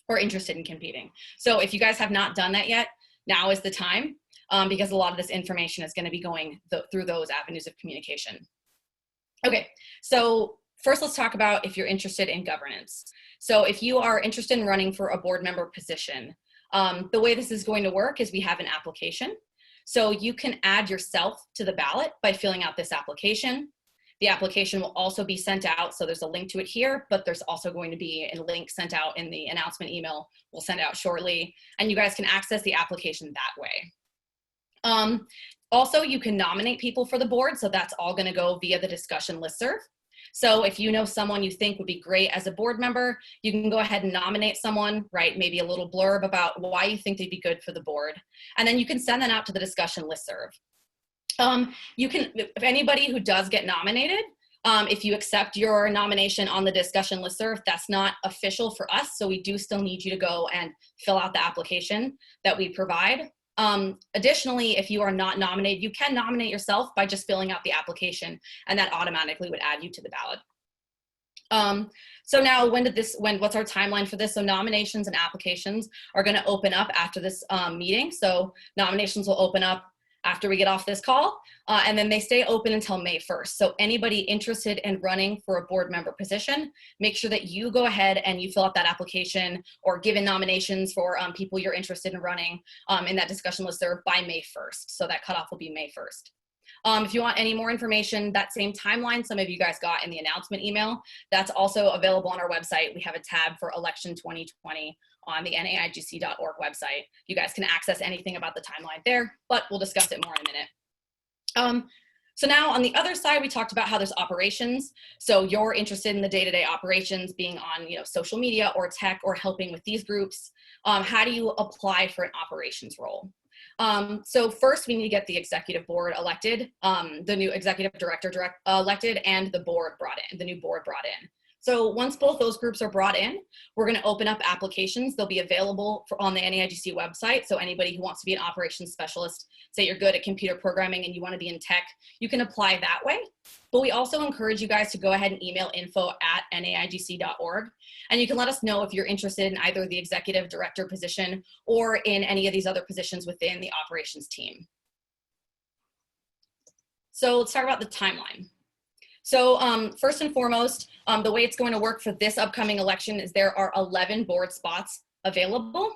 or interested in competing. So if you guys have not done that yet, now is the time, because a lot of this information is going to be going through those avenues of communication. Okay, so first let's talk about if you're interested in governance. So if you are interested in running for a board member position, the way this is going to work is we have an application. So you can add yourself to the ballot by filling out this application. The application will also be sent out, so there's a link to it here, but there's also going to be a link sent out in the announcement email we'll send out shortly, and you guys can access the application that way. Also, you can nominate people for the board, so that's all gonna go via the discussion listserv. So if you know someone you think would be great as a board member, you can go ahead and nominate someone, write maybe a little blurb about why you think they'd be good for the board. And then you can send that out to the discussion listserv. You can, if anybody who does get nominated, if you accept your nomination on the discussion listserv, that's not official for us. So we do still need you to go and fill out the application that we provide. Additionally, if you are not nominated, you can nominate yourself by just filling out the application, and that automatically would add you to the ballot. So now what's our timeline for this? So nominations and applications are going to open up after this meeting. So nominations will open up after we get off this call, and then they stay open until May 1st. So anybody interested in running for a board member position, make sure that you go ahead and you fill out that application or give in nominations for people you're interested in running in that discussion listserv by May 1st. So that cutoff will be May 1st. If you want any more information, that same timeline some of you guys got in the announcement email, that's also available on our website. We have a tab for Election 2020 on the naigc.org website. You guys can access anything about the timeline there, but we'll discuss it more in a minute. So now on the other side, we talked about how there's operations. So you're interested in the day-to-day operations, being on social media or tech or helping with these groups. How do you apply for an operations role? So first we need to get the executive board elected, the new executive director elected, and the board brought in, the new board brought in. So once both those groups are brought in, we're going to open up applications. They'll be available on the NAIGC website. So anybody who wants to be an operations specialist, say you're good at computer programming and you want to be in tech, you can apply that way. But we also encourage you guys to go ahead and email info@naigc.org. And you can let us know if you're interested in either the executive director position or in any of these other positions within the operations team. So let's talk about the timeline. So first and foremost, the way it's going to work for this upcoming election is there are 11 board spots available.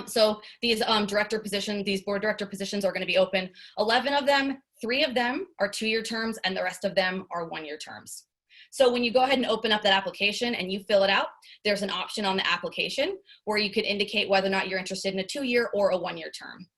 So these board director positions are going to be open. 11 of them, 3 of them are 2-year terms, and the rest of them are 1-year terms. So when you go ahead and open up that application and you fill it out, there's an option on the application where you could indicate whether or not you're interested in a 2-year or a 1-year term.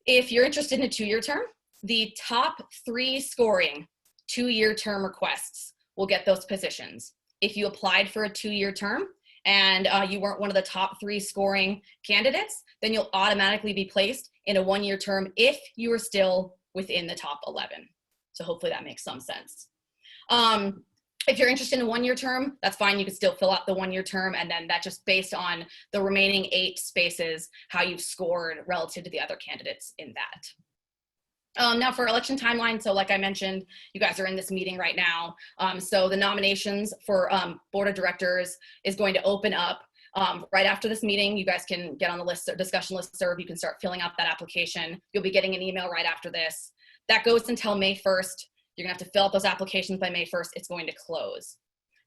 If you're interested in a 2-year term, the top 3 scoring 2-year term requests will get those positions. If you applied for a 2-year term and you weren't one of the top 3 scoring candidates, then you'll automatically be placed in a 1-year term if you are still within the top 11. So hopefully that makes some sense. If you're interested in a 1-year term, that's fine. You can still fill out the 1-year term, and then that's just based on the remaining 8 spaces, how you've scored relative to the other candidates in that. Now for election timeline, so like I mentioned, you guys are in this meeting right now. So the nominations for board of directors is going to open up right after this meeting. You guys can get on the list, discussion listserv. You can start filling out that application. You'll be getting an email right after this. That goes until May 1st. You're gonna have to fill out those applications by May 1st. It's going to close.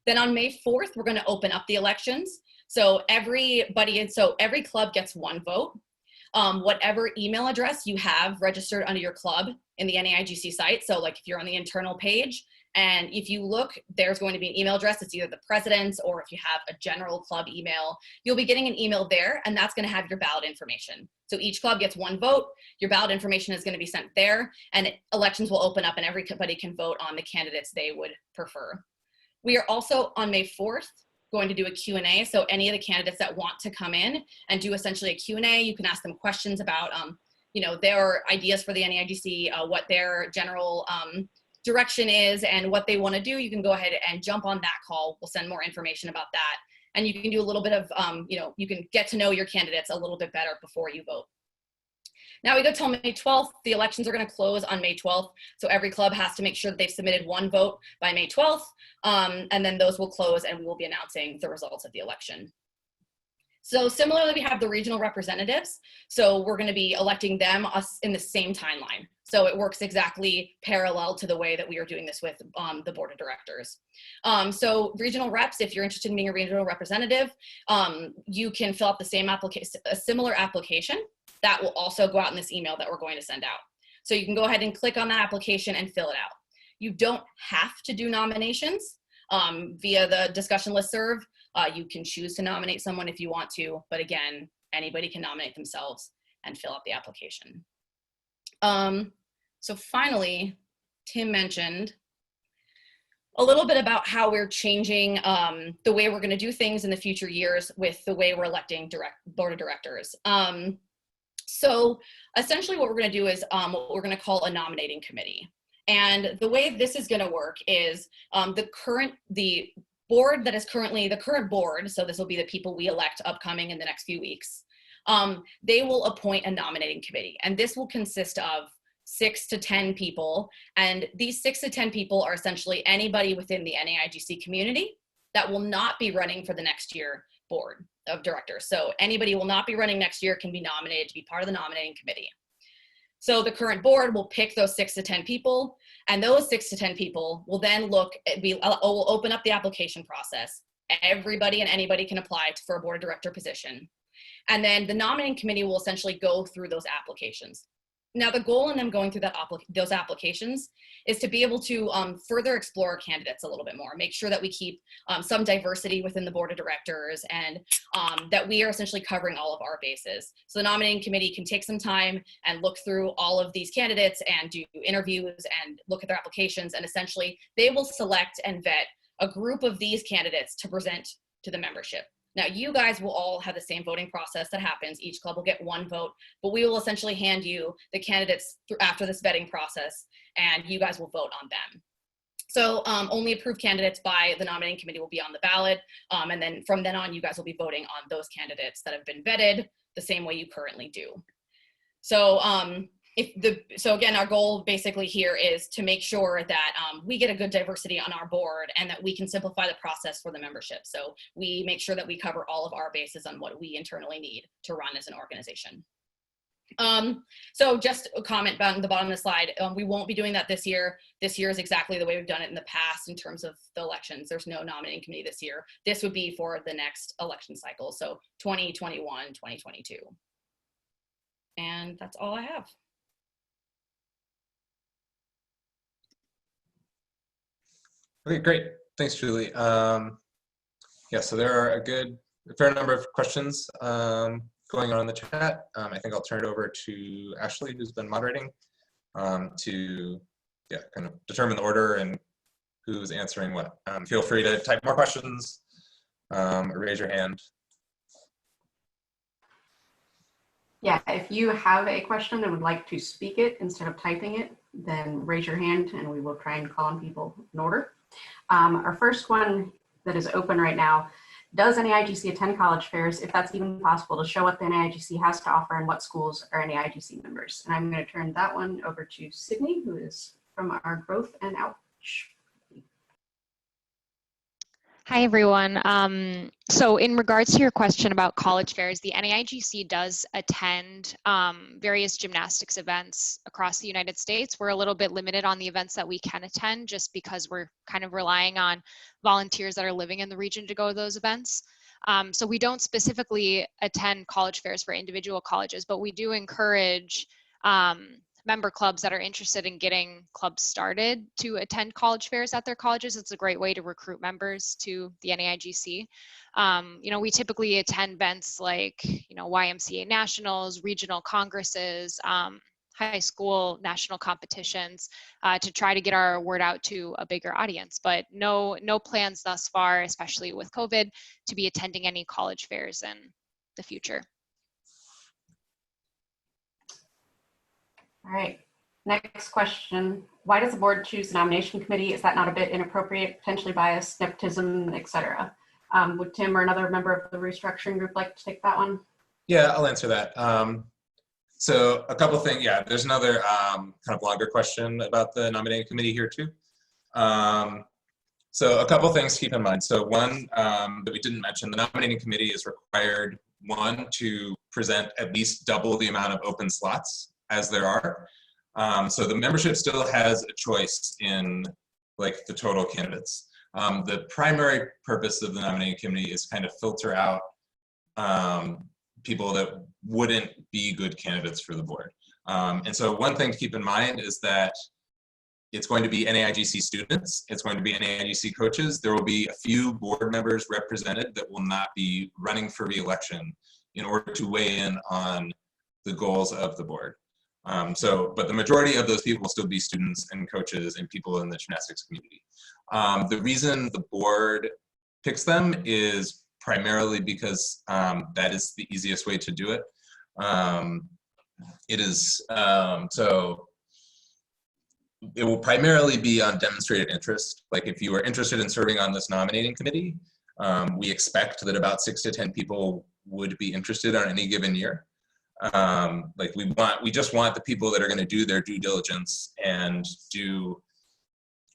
Then on May 4th, we're gonna open up the elections. So every club gets 1 vote. Whatever email address you have registered under your club in the NAIGC site. So like if you're on the internal page and if you look, there's going to be an email address. It's either the president's or if you have a general club email, you'll be getting an email there, and that's going to have your ballot information. So each club gets 1 vote. Your ballot information is going to be sent there, and elections will open up and everybody can vote on the candidates they would prefer. We are also on May 4th going to do a Q&A. So any of the candidates that want to come in and do essentially a Q&A, you can ask them questions about, their ideas for the NAIGC, what their general direction is and what they want to do. You can go ahead and jump on that call. We'll send more information about that. And you can do a little bit of, you can get to know your candidates a little bit better before you vote. Now we go till May 12th. The elections are going to close on May 12th. So every club has to make sure that they've submitted 1 vote by May 12th. And then those will close and we will be announcing the results of the election. So similarly, we have the regional representatives. So we're going to be electing them in the same timeline. So it works exactly parallel to the way that we are doing this with the board of directors. So regional reps, if you're interested in being a regional representative, you can fill out the same application, a similar application that will also go out in this email that we're going to send out. So you can go ahead and click on that application and fill it out. You don't have to do nominations via the discussion listserv. You can choose to nominate someone if you want to, but again, anybody can nominate themselves and fill out the application. So finally, Tim mentioned a little bit about how we're changing the way we're going to do things in the future years with the way we're electing board of directors. So essentially what we're going to do is what we're going to call a nominating committee. And the way this is going to work is the board that is currently the current board, so this will be the people we elect upcoming in the next few weeks, they will appoint a nominating committee. And this will consist of 6 to 10 people. And these 6 to 10 people are essentially anybody within the NAIGC community that will not be running for the next year board of directors. So anybody who will not be running next year can be nominated to be part of the nominating committee. So the current board will pick those 6 to 10 people, and those 6 to 10 people will then will open up the application process. Everybody and anybody can apply for a board of director position. And then the nominating committee will essentially go through those applications. Now, the goal in them going through those applications is to be able to further explore candidates a little bit more, make sure that we keep some diversity within the board of directors, and that we are essentially covering all of our bases. So the nominating committee can take some time and look through all of these candidates and do interviews and look at their applications, and essentially they will select and vet a group of these candidates to present to the membership. Now, you guys will all have the same voting process that happens. Each club will get 1 vote, but we will essentially hand you the candidates after this vetting process, and you guys will vote on them. So only approved candidates by the nominating committee will be on the ballot, and then from then on, you guys will be voting on those candidates that have been vetted the same way you currently do. So so again, our goal basically here is to make sure that we get a good diversity on our board and that we can simplify the process for the membership. So we make sure that we cover all of our bases on what we internally need to run as an organization. So just a comment on the bottom of the slide, we won't be doing that this year. This year is exactly the way we've done it in the past in terms of the elections. There's no nominating committee this year. This would be for the next election cycle, so 2021, 2022. And that's all I have. Okay, great. Thanks, Julie. Yeah, so there are a fair number of questions going on in the chat. I think I'll turn it over to Ashley, who's been moderating, to kind of determine the order and who's answering what. Feel free to type more questions or raise your hand. Yeah, if you have a question and would like to speak it instead of typing it, then raise your hand and we will try and call on people in order. Our first one that is open right now, does NAIGC attend college fairs, if that's even possible, to show what the NAIGC has to offer and what schools are NAIGC members? And I'm going to turn that one over to Sydney, who is from our Growth and Outreach. Hi, everyone. So in regards to your question about college fairs, the NAIGC does attend various gymnastics events across the United States. We're a little bit limited on the events that we can attend just because we're kind of relying on volunteers that are living in the region to go to those events. So we don't specifically attend college fairs for individual colleges, but we do encourage member clubs that are interested in getting clubs started to attend college fairs at their colleges. It's a great way to recruit members to the NAIGC. You know, we typically attend events like, you know, YMCA nationals, regional congresses, high school national competitions to try to get our word out to a bigger audience, but no plans thus far, especially with COVID, to be attending any college fairs in the future. All right, next question. Why does the board choose the nomination committee? Is that not a bit inappropriate, potentially biased, nepotism, etc.? Would Tim or another member of the restructuring group like to take that one? Yeah, I'll answer that. So a couple things, yeah, there's another kind of longer question about the nominating committee here too. So a couple things to keep in mind. So one that we didn't mention, the nominating committee is required, one, to present at least double the amount of open slots as there are. So the membership still has a choice in like the total candidates. The primary purpose of the nominating committee is kind of filter out people that wouldn't be good candidates for the board. And so one thing to keep in mind is that it's going to be NAIGC students, it's going to be NAIGC coaches. There will be a few board members represented that will not be running for re-election in order to weigh in on the goals of the board. But the majority of those people will still be students and coaches and people in the gymnastics community. The reason the board picks them is primarily because that is the easiest way to do it. So it will primarily be on demonstrated interest. Like if you are interested in serving on this nominating committee, we expect that about 6 to 10 people would be interested on any given year. Like we just want the people that are going to do their due diligence and do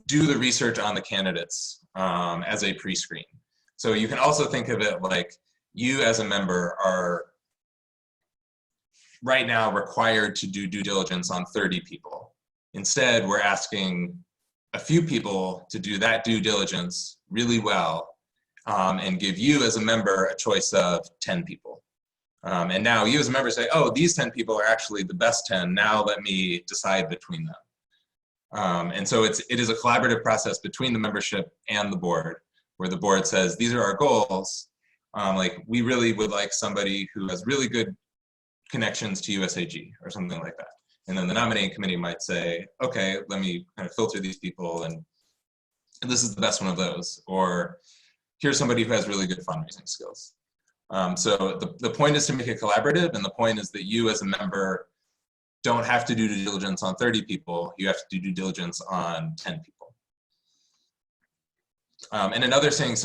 the research on the candidates as a pre-screen. So you can also think of it like you as a member are right now required to do due diligence on 30 people. Instead, we're asking a few people to do that due diligence really well and give you as a member a choice of 10 people. And now you as a member say, oh, these 10 people are actually the best 10. Now let me decide between them. And so it is a collaborative process between the membership and the board, where the board says, these are our goals. Like we really would like somebody who has really good connections to USAG or something like that. And then the nominating committee might say, okay, let me kind of filter these people and this is the best one of those. Or here's somebody who has really good fundraising skills. So the point is to make it collaborative, and the point is that you as a member don't have to do due diligence on 30 people, you have to do due diligence on 10 people. And another thing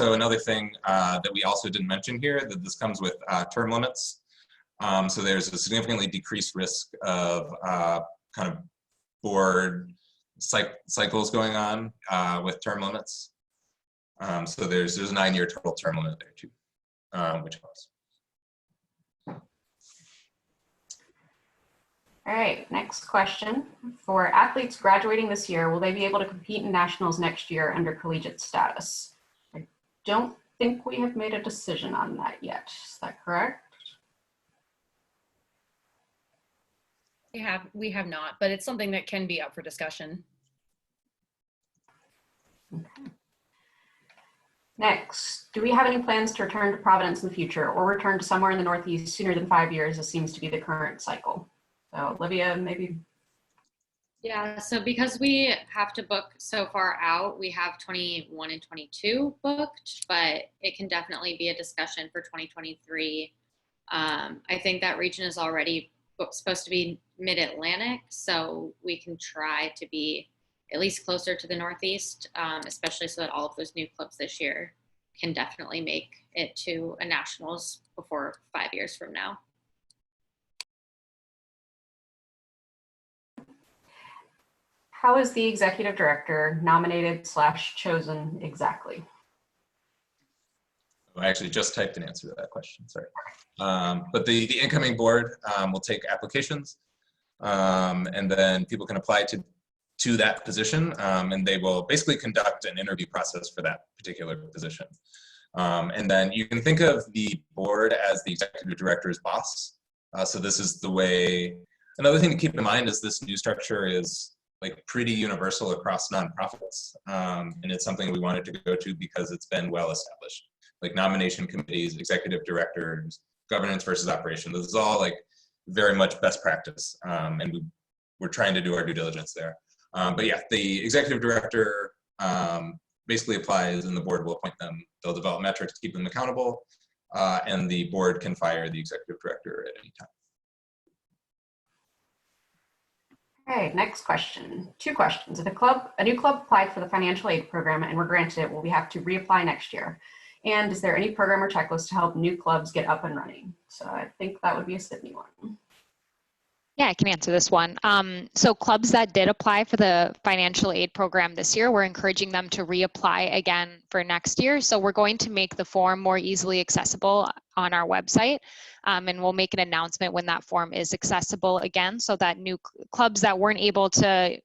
that we also didn't mention here, that this comes with term limits. So there's a significantly decreased risk of kind of board cycles going on with term limits. So there's a 9-year total term limit there too, which helps. All right, next question. For athletes graduating this year, will they be able to compete in nationals next year under collegiate status? I don't think we have made a decision on that yet. Is that correct? We have not, but it's something that can be up for discussion. Okay. Next, do we have any plans to return to Providence in the future or return to somewhere in the Northeast sooner than 5 years, as seems to be the current cycle? So Olivia, maybe. Yeah, so because we have to book so far out, we have 21 and 22 booked, but it can definitely be a discussion for 2023. I think that region is already supposed to be mid-Atlantic, so we can try to be at least closer to the Northeast, especially so that all of those new clubs this year can definitely make it to a nationals before 5 years from now. How is the executive director nominated / chosen exactly? I actually just typed an answer to that question, sorry. But the incoming board will take applications, and then people can apply to that position, and they will basically conduct an interview process for that particular position. And then you can think of the board as the executive director's boss. So this is the way, another thing to keep in mind is this new structure is like pretty universal across nonprofits. And it's something we wanted to go to because it's been well established. Like nomination committees, executive directors, governance versus operation. This is all like very much best practice. And we're trying to do our due diligence there. But yeah, the executive director basically applies and the board will appoint them. They'll develop metrics to keep them accountable, and the board can fire the executive director at any time. All right, next question. 2 questions. If a new club applied for the financial aid program and were granted it, will we have to reapply next year? And is there any program or checklist to help new clubs get up and running? So I think that would be a Sydney one. Yeah, I can answer this one. So clubs that did apply for the financial aid program this year, we're encouraging them to reapply again for next year. So we're going to make the form more easily accessible on our website, and we'll make an announcement when that form is accessible again, so that new clubs that weren't able to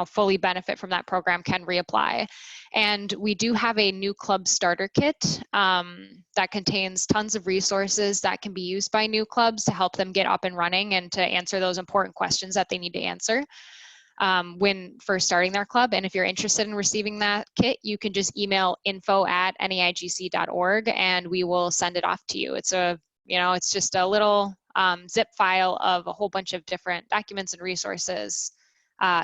fully benefit from that program can reapply. And we do have a new club starter kit that contains tons of resources that can be used by new clubs to help them get up and running and to answer those important questions that they need to answer when first starting their club. And if you're interested in receiving that kit, you can just email info@naigc.org and we will send it off to you. It's it's just a little zip file of a whole bunch of different documents and resources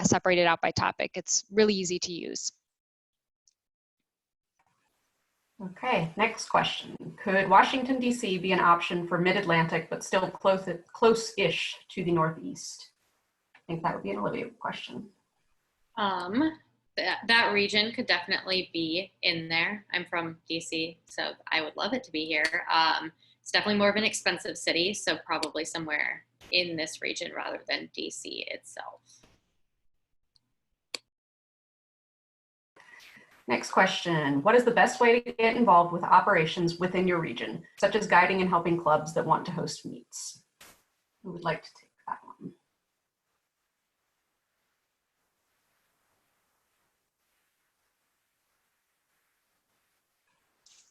separated out by topic. It's really easy to use. Okay, next question. Could Washington, D.C. be an option for mid-Atlantic, but still close-ish to the Northeast? I think that would be an Olivia question. That region could definitely be in there. I'm from DC, so I would love it to be here. It's definitely more of an expensive city, so probably somewhere in this region rather than DC itself. Next question. What is the best way to get involved with operations within your region, such as guiding and helping clubs that want to host meets? Who would like to take that one?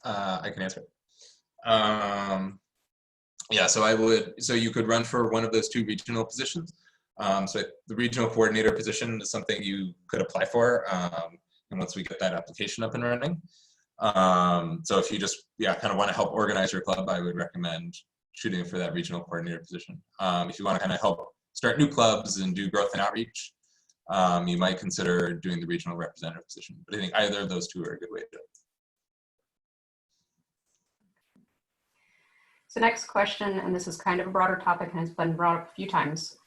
I can answer. Yeah, so you could run for one of those two regional positions. So the regional coordinator position is something you could apply for. And once we get that application up and running. So if you just, kind of want to help organize your club, I would recommend shooting for that regional coordinator position. If you want to kind of help start new clubs and do growth and outreach, you might consider doing the regional representative position. But I think either of those two are a good way to do it. So next question, and this is kind of a broader topic and has been brought up a few times.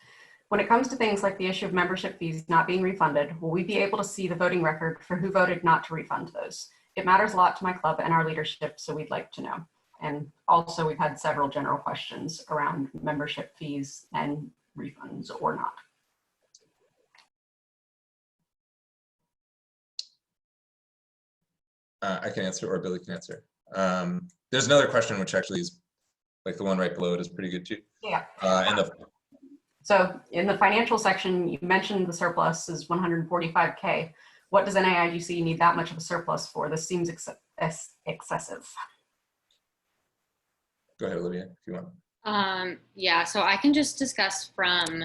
When it comes to things like the issue of membership fees not being refunded, will we be able to see the voting record for who voted not to refund those? It matters a lot to my club and our leadership, so we'd like to know. And also we've had several general questions around membership fees and refunds or not. I can answer, or Billy can answer. There's another question which actually is like the one right below it is pretty good too. Yeah. So in the financial section, you mentioned the surplus is 145K. What does NAIGC need that much of a surplus for? This seems excessive. Go ahead, Olivia, if you want. Yeah, so I can just discuss from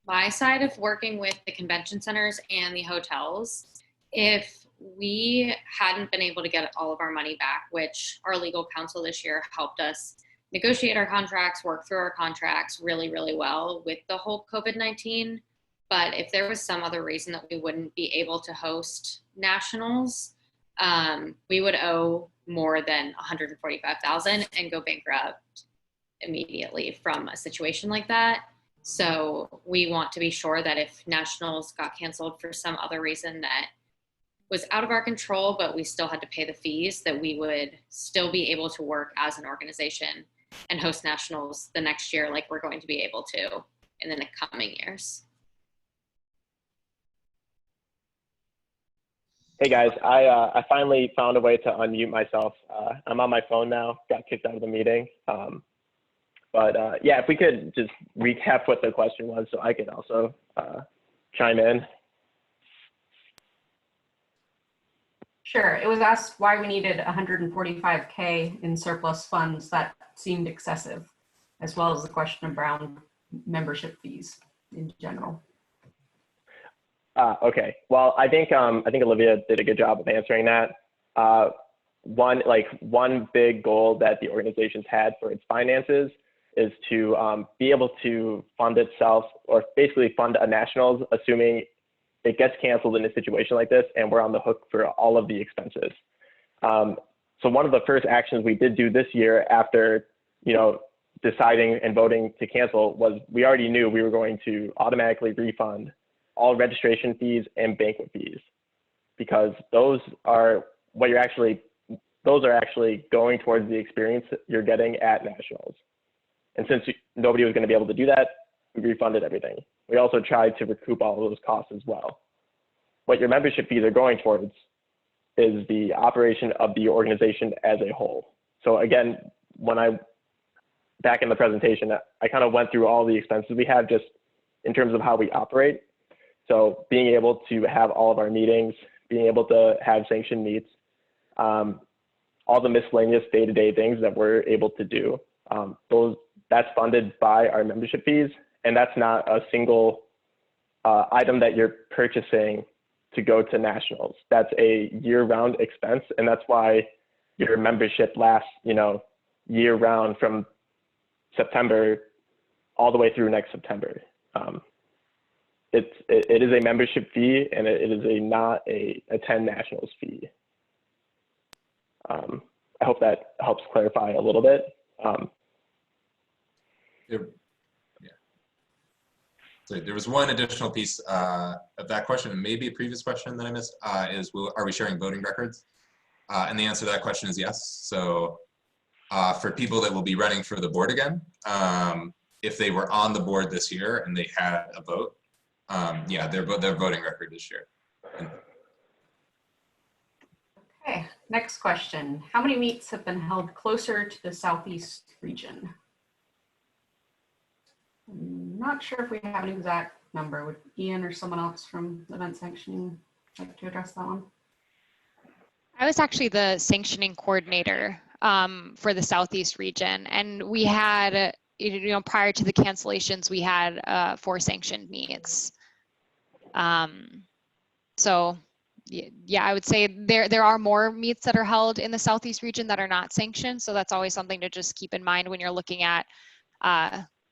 my side of working with the convention centers and the hotels. If we hadn't been able to get all of our money back, which our legal counsel this year helped us negotiate our contracts, work through our contracts really, really well with the whole COVID-19. But if there was some other reason that we wouldn't be able to host nationals, we would owe more than $145,000 and go bankrupt immediately from a situation like that. So we want to be sure that if nationals got canceled for some other reason that was out of our control, but we still had to pay the fees, that we would still be able to work as an organization and host nationals the next year like we're going to be able to in the coming years. Hey guys, I finally found a way to unmute myself. I'm on my phone now, got kicked out of the meeting. Yeah, if we could just recap what the question was so I could also chime in. Sure, it was asked why we needed 145K in surplus funds. That seemed excessive, as well as the question around membership fees in general. Okay, well, I think Olivia did a good job of answering that. One big goal that the organization's had for its finances is to be able to fund itself, or basically fund a nationals, assuming it gets canceled in a situation like this and we're on the hook for all of the expenses. So one of the first actions we did do this year after, deciding and voting to cancel was we already knew we were going to automatically refund all registration fees and banquet fees, because those are actually going towards the experience you're getting at nationals. And since nobody was going to be able to do that, we refunded everything. We also tried to recoup all of those costs as well. What your membership fees are going towards is the operation of the organization as a whole. So again, back in the presentation, I kind of went through all the expenses we have just in terms of how we operate. So being able to have all of our meetings, being able to have sanctioned meets, all the miscellaneous day-to-day things that we're able to do, that's funded by our membership fees. And that's not a single item that you're purchasing to go to nationals. That's a year-round expense, and that's why your membership lasts, year-round from September all the way through next September. It is a membership fee, and it is not a attend nationals fee. I hope that helps clarify a little bit. So there was one additional piece of that question, and maybe a previous question that I missed, are we sharing voting records? And the answer to that question is yes. So for people that will be running for the board again, if they were on the board this year and they had a vote, yeah, their voting record is shared. Okay, next question. How many meets have been held closer to the Southeast region? I'm not sure if we have an exact number. Would Ian or someone else from event sanctioning like to address that one? I was actually the sanctioning coordinator for the Southeast region, and we had, prior to the cancellations, we had 4 sanctioned meets. So yeah, I would say there are more meets that are held in the Southeast region that are not sanctioned. So that's always something to just keep in mind when you're looking at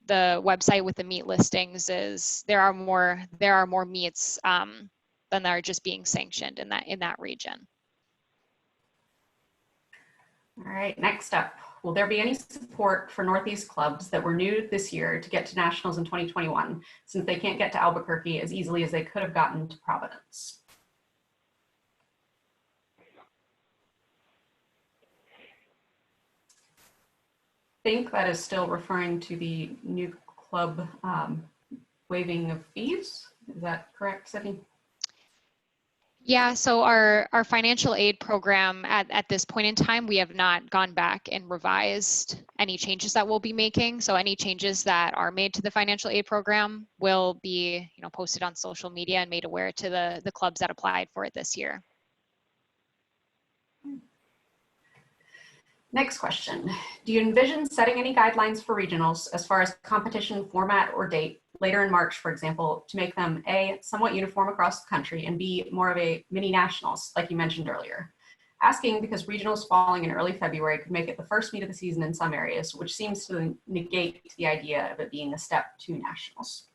the website with the meet listings. Is there are more meets than that are just being sanctioned in that region. All right, next up, will there be any support for Northeast clubs that were new this year to get to nationals in 2021, since they can't get to Albuquerque as easily as they could have gotten to Providence? I think that is still referring to the new club waiving of fees. Is that correct, Sydney? Yeah, so our financial aid program at this point in time, we have not gone back and revised any changes that we'll be making. So any changes that are made to the financial aid program will be, posted on social media and made aware to the clubs that applied for it this year. Next question. Do you envision setting any guidelines for regionals as far as competition format or date later in March, for example, to make them A, somewhat uniform across the country, and B, more of a mini nationals, like you mentioned earlier? Asking because regionals falling in early February could make it the first meet of the season in some areas, which seems to negate the idea of it being a step to nationals.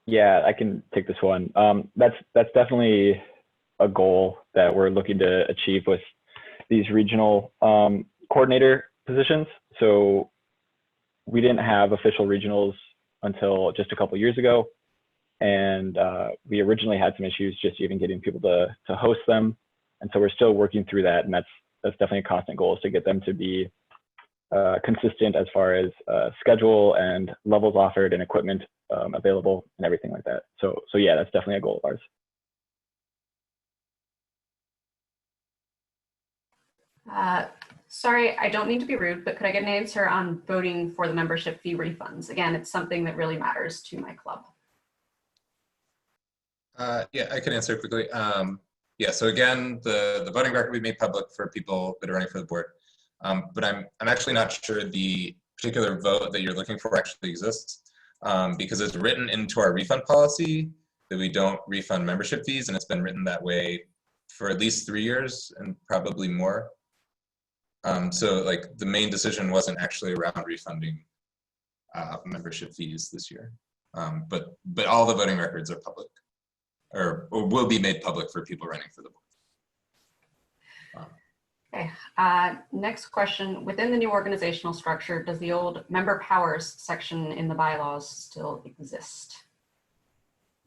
Yeah, I can take this one. That's definitely a goal that we're looking to achieve with these regional coordinator positions. So we didn't have official regionals until just a couple years ago. And we originally had some issues just even getting people to host them. And so we're still working through that. And that's definitely a constant goal, is to get them to be consistent as far as schedule and levels offered and equipment available and everything like that. So yeah, that's definitely a goal of ours. Sorry, I don't mean to be rude, but could I get an answer on voting for the membership fee refunds? Again, it's something that really matters to my club. Yeah, I can answer quickly. Yeah, so again, the voting record we made public for people that are running for the board. But I'm actually not sure the particular vote that you're looking for actually exists, because it's written into our refund policy that we don't refund membership fees, and it's been written that way for at least 3 years and probably more. So like the main decision wasn't actually around refunding membership fees this year, but all the voting records are public, or will be made public for people running for the board. Okay, next question. Within the new organizational structure, does the old member powers section in the bylaws still exist?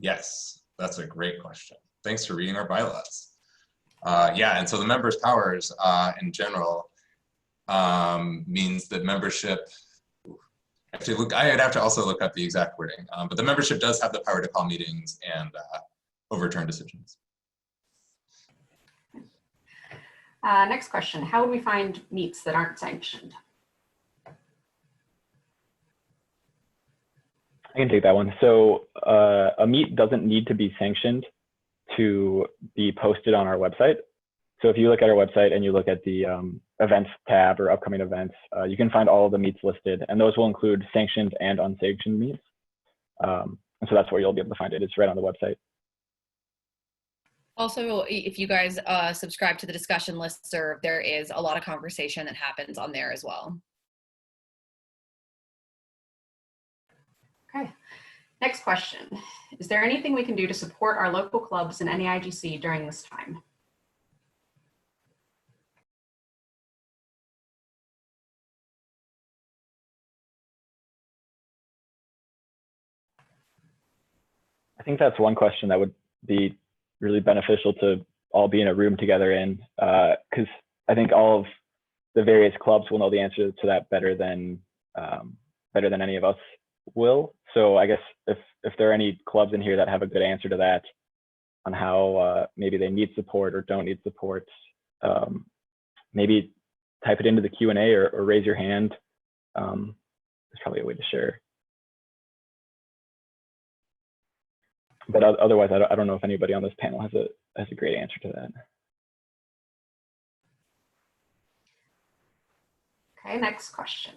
Yes, that's a great question. Thanks for reading our bylaws. Yeah, and so the members' powers in general means that membership, actually I'd have to also look up the exact wording, but the membership does have the power to call meetings and overturn decisions. Next question. How would we find meets that aren't sanctioned? I can take that one. So a meet doesn't need to be sanctioned to be posted on our website. So if you look at our website and you look at the events tab or upcoming events, you can find all of the meets listed, and those will include sanctioned and unsanctioned meets. And so that's where you'll be able to find it. It's right on the website. Also, if you guys subscribe to the discussion listserv, there is a lot of conversation that happens on there as well. Okay. Next question. Is there anything we can do to support our local clubs and NAIGC during this time? I think that's one question that would be really beneficial to all be in a room together in, because I think all of the various clubs will know the answer to that better than any of us will. So I guess if there are any clubs in here that have a good answer to that, on how maybe they need support or don't need support, maybe type it into the Q&A or raise your hand. There's probably a way to share. But otherwise, I don't know if anybody on this panel has a great answer to that. Okay, next question.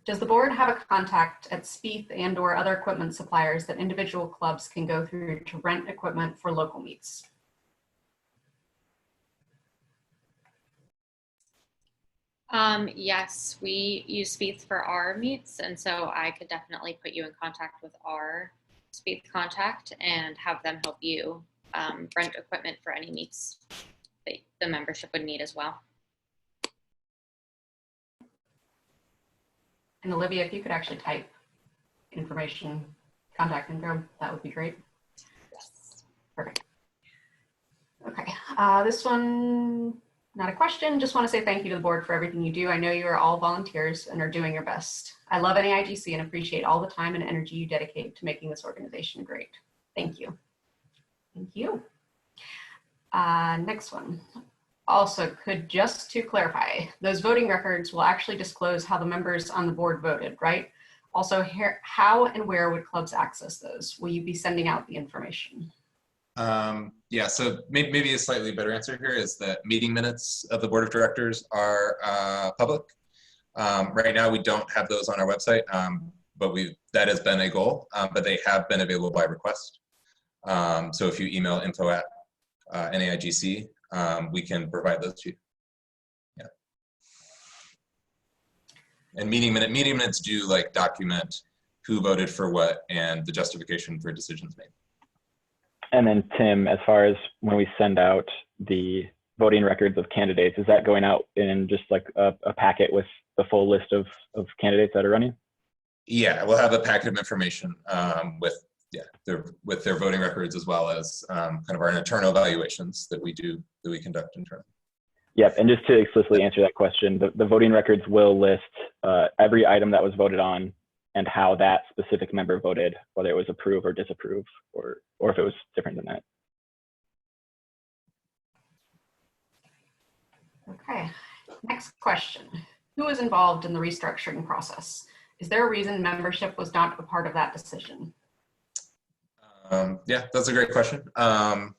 Does the board have a contact at Spieth and/or other equipment suppliers that individual clubs can go through to rent equipment for local meets? Yes, we use Spieth for our meets, and so I could definitely put you in contact with our Spieth contact and have them help you rent equipment for any meets that the membership would need as well. And Olivia, if you could actually type information, contact info, that would be great. Yes. Perfect. Okay, this one, not a question, just want to say thank you to the board for everything you do. I know you are all volunteers and are doing your best. I love NAIGC and appreciate all the time and energy you dedicate to making this organization great. Thank you. Thank you. Next one. Also, just to clarify, those voting records will actually disclose how the members on the board voted, right? Also, how and where would clubs access those? Will you be sending out the information? Yeah, so maybe a slightly better answer here is that meeting minutes of the board of directors are public. Right now, we don't have those on our website, but that has been a goal, but they have been available by request. So if you email info@NAIGC, we can provide those to you. Yeah. And meeting minutes do like document who voted for what and the justification for decisions made. And then Tim, as far as when we send out the voting records of candidates, is that going out in just like a packet with the full list of candidates that are running? Yeah, we'll have a packet of information with their voting records, as well as kind of our internal evaluations that we conduct internally. Yep, and just to explicitly answer that question, the voting records will list every item that was voted on and how that specific member voted, whether it was approve or disapprove, or if it was different than that. Okay, next question. Who was involved in the restructuring process? Is there a reason membership was not a part of that decision? Yeah, that's a great question. Who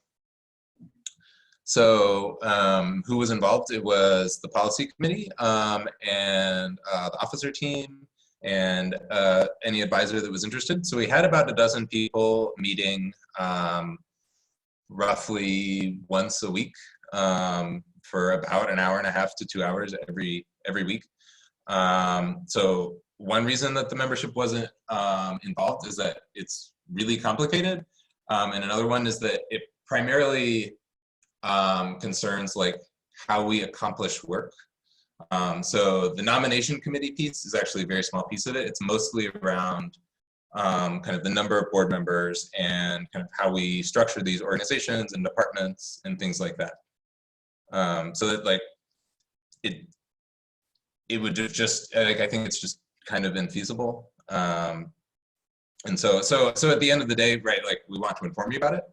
was involved? It was the policy committee and the officer team and any advisor that was interested. So we had about a dozen people meeting roughly once a week for about an hour and a half to 2 hours every week. So one reason that the membership wasn't involved is that it's really complicated. And another one is that it primarily concerns like how we accomplish work. So the nomination committee piece is actually a very small piece of it. It's mostly around kind of the number of board members and kind of how we structure these organizations and departments and things like that. So that like it would just like, I think it's just kind of infeasible. And so at the end of the day, right, like we want to inform you about it.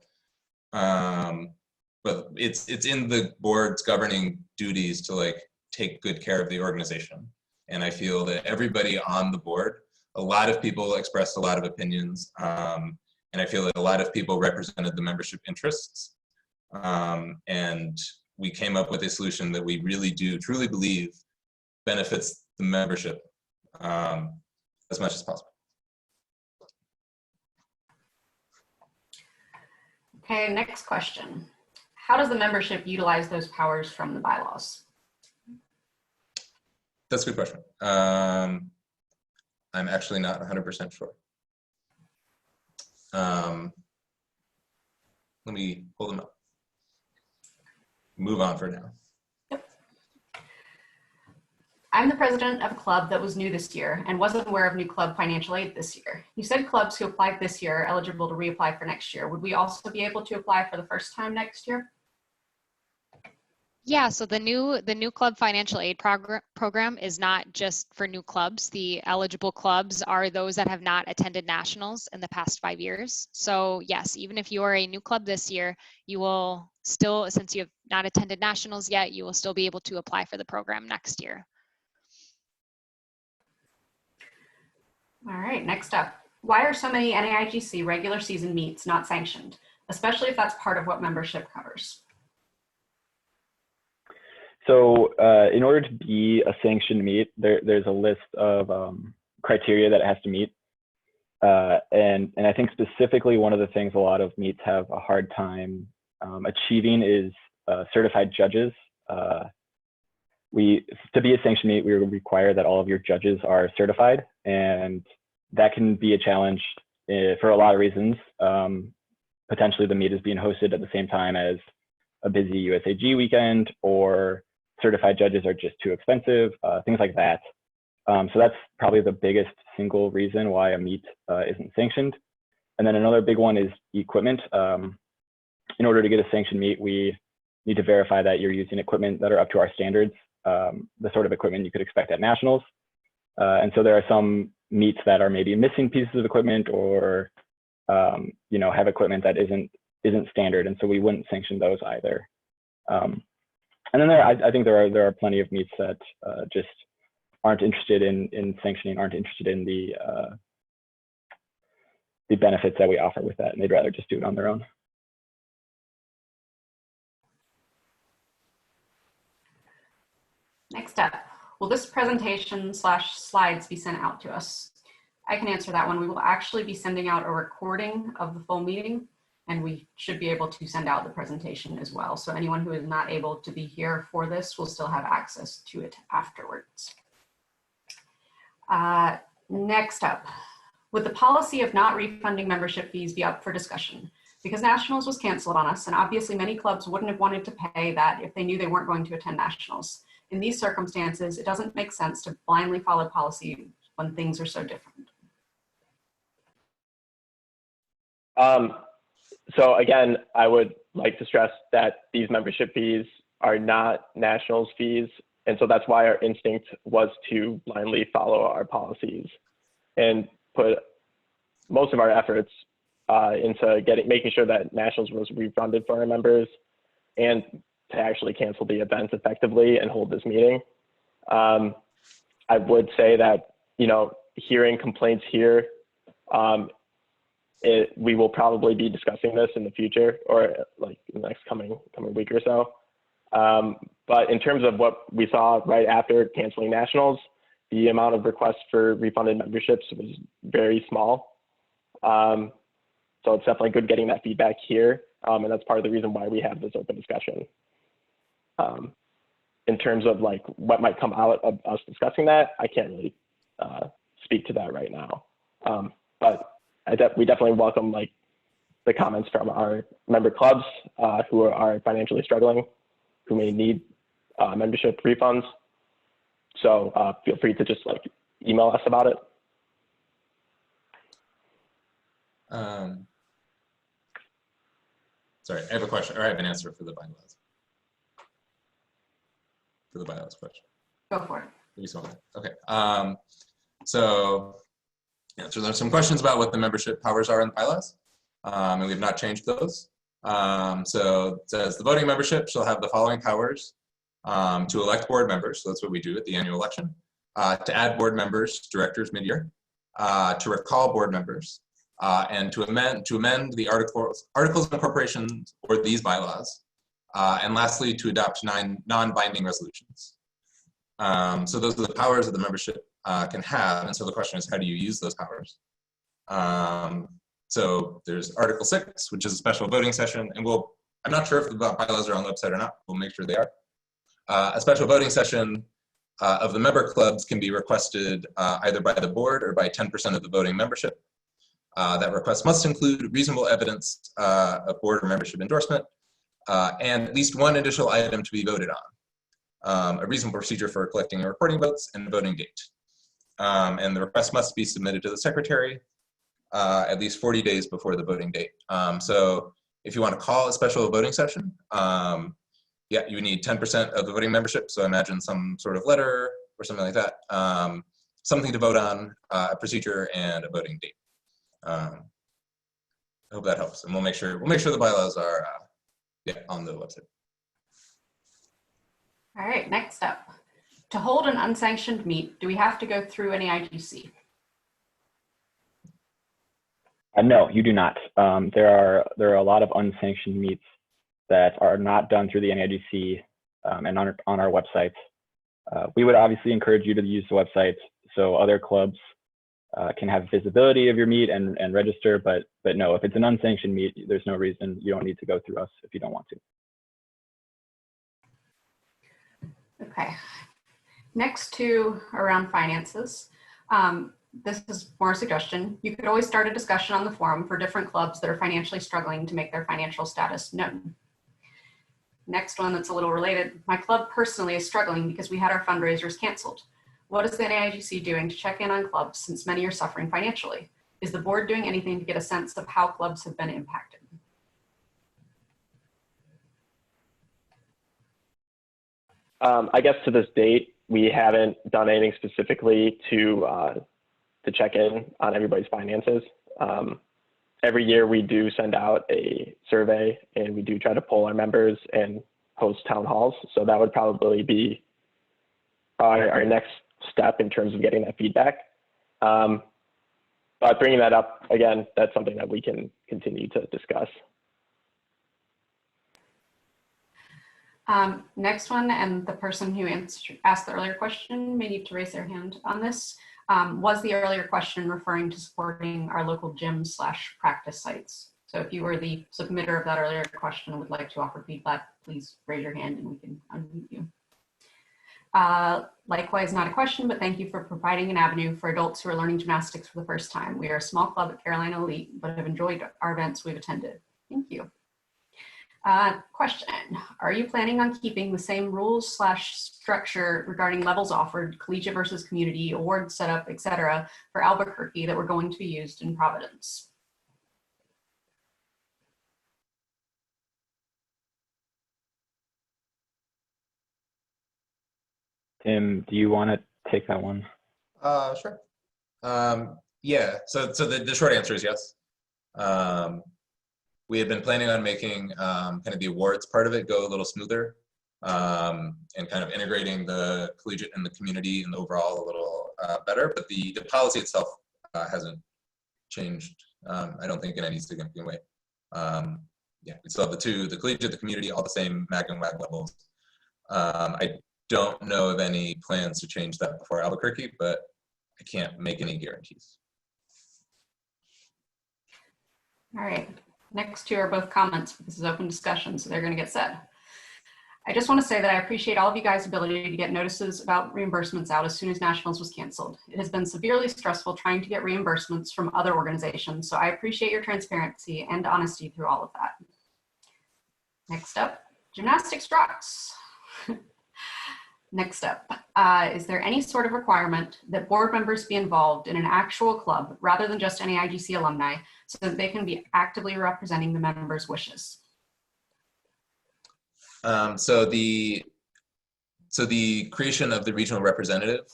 But it's in the board's governing duties to like take good care of the organization. And I feel that everybody on the board, a lot of people expressed a lot of opinions. And I feel that a lot of people represented the membership interests. And we came up with a solution that we really do truly believe benefits the membership as much as possible. Okay, next question. How does the membership utilize those powers from the bylaws? That's a good question. I'm actually not 100% sure. Let me pull them up. Move on for now. I'm the president of a club that was new this year and wasn't aware of new club financial aid this year. You said clubs who applied this year are eligible to reapply for next year. Would we also be able to apply for the first time next year? Yeah, so the new club financial aid program is not just for new clubs. The eligible clubs are those that have not attended nationals in the past 5 years. So yes, even if you are a new club this year, you will still, since you have not attended nationals yet, you will still be able to apply for the program next year. All right, next up. Why are so many NAIGC regular season meets not sanctioned, especially if that's part of what membership covers? So in order to be a sanctioned meet, there's a list of criteria that it has to meet. And I think specifically one of the things a lot of meets have a hard time achieving is certified judges. To be a sanctioned meet, we require that all of your judges are certified, and that can be a challenge for a lot of reasons. Potentially the meet is being hosted at the same time as a busy USAG weekend, or certified judges are just too expensive, things like that. So that's probably the biggest single reason why a meet isn't sanctioned. And then another big one is equipment. In order to get a sanctioned meet, we need to verify that you're using equipment that are up to our standards, the sort of equipment you could expect at nationals. And so there are some meets that are maybe missing pieces of equipment, or have equipment that isn't standard, and so we wouldn't sanction those either. And then I think there are plenty of meets that just aren't interested in sanctioning, aren't interested in the benefits that we offer with that, and they'd rather just do it on their own. Next up, will this presentation / slides be sent out to us? I can answer that one. We will actually be sending out a recording of the full meeting, and we should be able to send out the presentation as well. So anyone who is not able to be here for this will still have access to it afterwards. Next up, would the policy of not refunding membership fees be up for discussion? Because nationals was canceled on us, and obviously many clubs wouldn't have wanted to pay that if they knew they weren't going to attend nationals. In these circumstances, it doesn't make sense to blindly follow policy when things are so different. So again, I would like to stress that these membership fees are not nationals fees. And so that's why our instinct was to blindly follow our policies and put most of our efforts into making sure that nationals was refunded for our members, and to actually cancel the event effectively and hold this meeting. I would say that, hearing complaints here, we will probably be discussing this in the future, or like the next coming week or so. But in terms of what we saw right after canceling nationals, the amount of requests for refunded memberships was very small. So it's definitely good getting that feedback here. And that's part of the reason why we have this open discussion. In terms of like what might come out of us discussing that, I can't really speak to that right now. But we definitely welcome like the comments from our member clubs who are financially struggling, who may need membership refunds. So feel free to just like email us about it. Sorry, I have a question, or I have an answer for the bylaws. For the bylaws question. Go for it. Maybe so. Okay. So there's some questions about what the membership powers are in the bylaws, and we have not changed those. So it says the voting membership shall have the following powers: to elect board members, so that's what we do at the annual election, to add board members, directors mid-year, to recall board members, and to amend the articles of incorporation or these bylaws, and lastly to adopt 9 non-binding resolutions. So those are the powers that the membership can have, and so the question is, how do you use those powers? So there's Article 6, which is a special voting session, and I'm not sure if the bylaws are on the website or not. We'll make sure they are. A special voting session of the member clubs can be requested either by the board or by 10% of the voting membership. That request must include reasonable evidence of board or membership endorsement and at least one additional item to be voted on. A reasonable procedure for collecting and recording votes and voting date. And the request must be submitted to the secretary at least 40 days before the voting date. So if you want to call a special voting session, yeah, you need 10% of the voting membership. So imagine some sort of letter or something like that. Something to vote on, a procedure, and a voting date. I hope that helps, and we'll make sure the bylaws are yeah, on the website. All right, next up. To hold an unsanctioned meet, do we have to go through NAIGC? No, you do not. There are a lot of unsanctioned meets that are not done through the NAIGC and on our website. We would obviously encourage you to use the website so other clubs can have visibility of your meet and register, but no, if it's an unsanctioned meet, there's no reason you don't need to go through us if you don't want to. Okay. Next to around finances. This is more a suggestion. You could always start a discussion on the forum for different clubs that are financially struggling to make their financial status known. Next one that's a little related. My club personally is struggling because we had our fundraisers canceled. What is the NAIGC doing to check in on clubs since many are suffering financially? Is the board doing anything to get a sense of how clubs have been impacted? I guess to this date, we haven't done anything specifically to check in on everybody's finances. Every year we do send out a survey and we do try to poll our members and host town halls. So that would probably be our next step in terms of getting that feedback. But bringing that up, again, that's something that we can continue to discuss. Next one, and the person who asked the earlier question may need to raise their hand on this. Was the earlier question referring to supporting our local gym/practice sites? So if you were the submitter of that earlier question and would like to offer feedback, please raise your hand and we can unmute you. Likewise, not a question, but thank you for providing an avenue for adults who are learning gymnastics for the first time. We are a small club at Carolina Elite, but have enjoyed our events we've attended. Thank you. Question, are you planning on keeping the same rules/structure regarding levels offered, collegiate versus community, award setup, etc. for Albuquerque that were going to be used in Providence? Tim, do you want to take that one? Sure. Yeah, so the short answer is yes. We had been planning on making kind of the awards part of it go a little smoother and kind of integrating the collegiate and the community and the overall a little better, but the policy itself hasn't changed, I don't think, in any significant way. Yeah, we still have the collegiate, the community, all the same MAG and WAG levels. I don't know of any plans to change that before Albuquerque, but I can't make any guarantees. All right. Next two are both comments, but this is open discussion, so they're going to get said. I just want to say that I appreciate all of you guys' ability to get notices about reimbursements out as soon as Nationals was canceled. It has been severely stressful trying to get reimbursements from other organizations, so I appreciate your transparency and honesty through all of that. Next up, gymnastics rocks. Next up, is there any sort of requirement that board members be involved in an actual club rather than just NAIGC alumni so that they can be actively representing the members' wishes? So the creation of the regional representative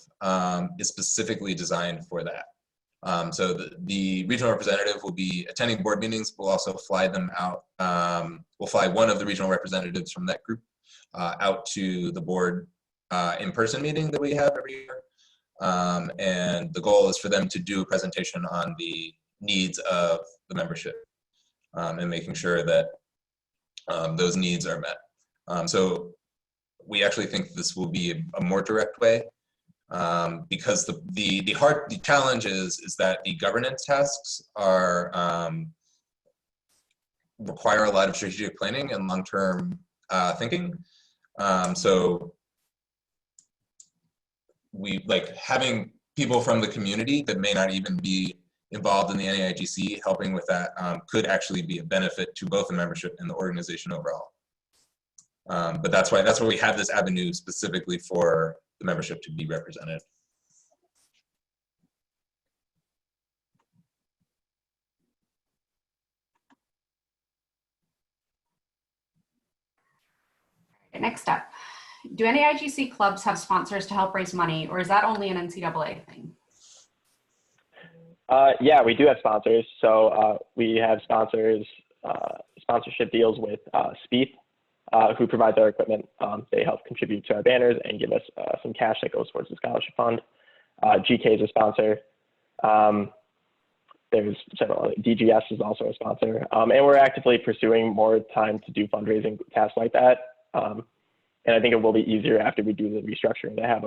is specifically designed for that. So the regional representative will be attending board meetings. We'll also fly them out. We'll fly one of the regional representatives from that group out to the board in-person meeting that we have every year. And the goal is for them to do a presentation on the needs of the membership and making sure that those needs are met. So we actually think this will be a more direct way because the challenge is that the governance tasks are require a lot of strategic planning and long-term thinking. So we like having people from the community that may not even be involved in the NAIGC, helping with that could actually be a benefit to both the membership and the organization overall. But that's why we have this avenue specifically for the membership to be represented. Next up, do NAIGC clubs have sponsors to help raise money, or is that only an NCAA thing? Yeah, we do have sponsors. So we have sponsors, sponsorship deals with Spieth, who provides our equipment. They help contribute to our banners and give us some cash that goes towards the scholarship fund. GK is a sponsor. There's several, DGS is also a sponsor. And we're actively pursuing more time to do fundraising tasks like that. And I think it will be easier after we do the restructuring to have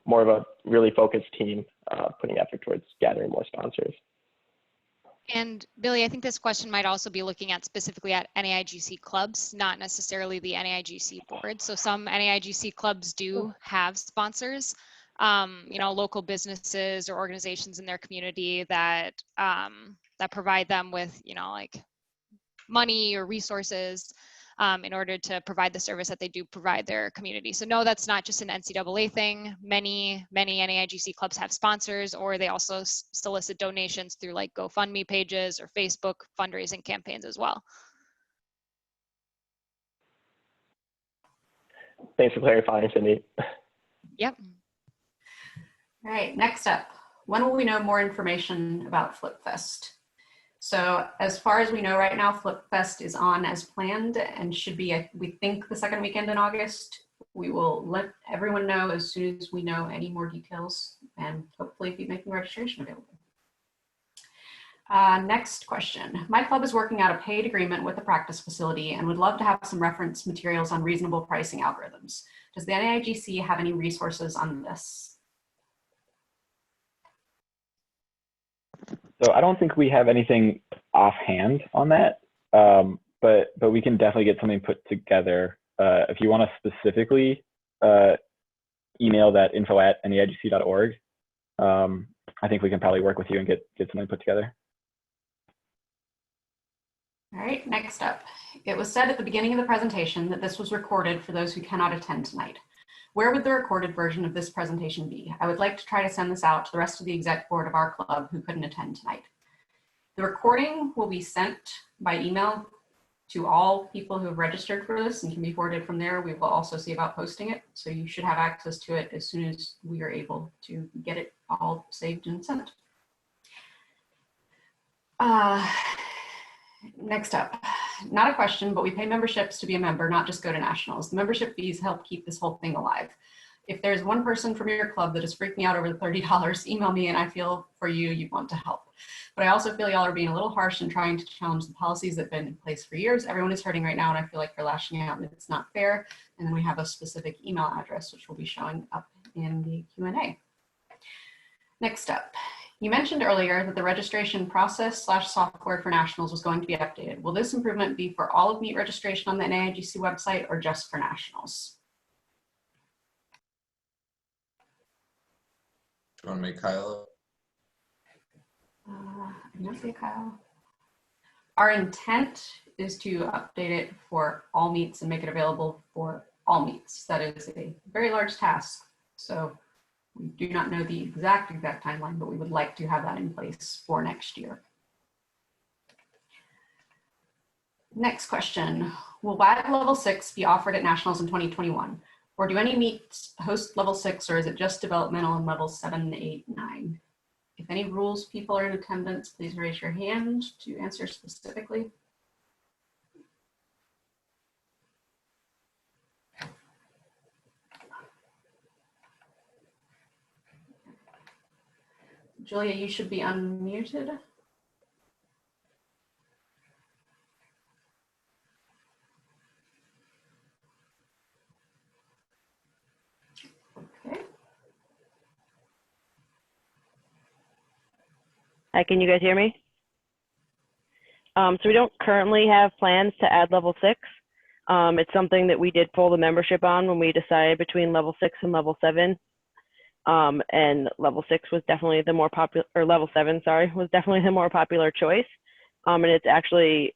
more of a really focused team putting effort towards gathering more sponsors. And Billy, I think this question might also be looking at specifically at NAIGC clubs, not necessarily the NAIGC board. So some NAIGC clubs do have sponsors, you know, local businesses or organizations in their community that that provide them with, you know, like money or resources in order to provide the service that they do provide their community. So no, that's not just an NCAA thing. Many NAIGC clubs have sponsors, or they also solicit donations through like GoFundMe pages or Facebook fundraising campaigns as well. Thanks for clarifying, Cindy. Yep. All right, next up, when will we know more information about FlipFest? So as far as we know right now, FlipFest is on as planned and should be, we think, the second weekend in August. We will let everyone know as soon as we know any more details and hopefully be making registration available. Next question. My club is working out a paid agreement with the practice facility and would love to have some reference materials on reasonable pricing algorithms. Does the NAIGC have any resources on this? So I don't think we have anything offhand on that, but we can definitely get something put together. If you want to specifically email that info@naigc.org, I think we can probably work with you and get something put together. All right, next up. It was said at the beginning of the presentation that this was recorded for those who cannot attend tonight. Where would the recorded version of this presentation be? I would like to try to send this out to the rest of the exec board of our club who couldn't attend tonight. The recording will be sent by email to all people who have registered for this and can be forwarded from there. We will also see about posting it. So you should have access to it as soon as we are able to get it all saved and sent. Next up, not a question, but we pay memberships to be a member, not just go to nationals. The membership fees help keep this whole thing alive. If there's one person from your club that is freaking out over the $30, email me and I feel for you, you want to help. But I also feel y'all are being a little harsh and trying to challenge the policies that have been in place for years. Everyone is hurting right now and I feel like you're lashing out and it's not fair. And then we have a specific email address, which will be showing up in the Q&A. Next up. You mentioned earlier that the registration process / software for nationals was going to be updated. Will this improvement be for all of meet registration on the NAIGC website or just for nationals? Do you want to make Kyle? I'm gonna say Kyle. Our intent is to update it for all meets and make it available for all meets. That is a very large task. So we do not know the exact timeline, but we would like to have that in place for next year. Next question. Will WAG level 6 be offered at nationals in 2021? Or do any meets host level 6, or is it just developmental in levels 7, 8, 9? If any rules people are in attendance, please raise your hand to answer specifically. Julia, you should be unmuted. Okay. Hi, can you guys hear me? So we don't currently have plans to add level 6. It's something that we did pull the membership on when we decided between level 6 and level 7. And level 6 was definitely the more popular, or level 7, sorry, was definitely the more popular choice. And it's actually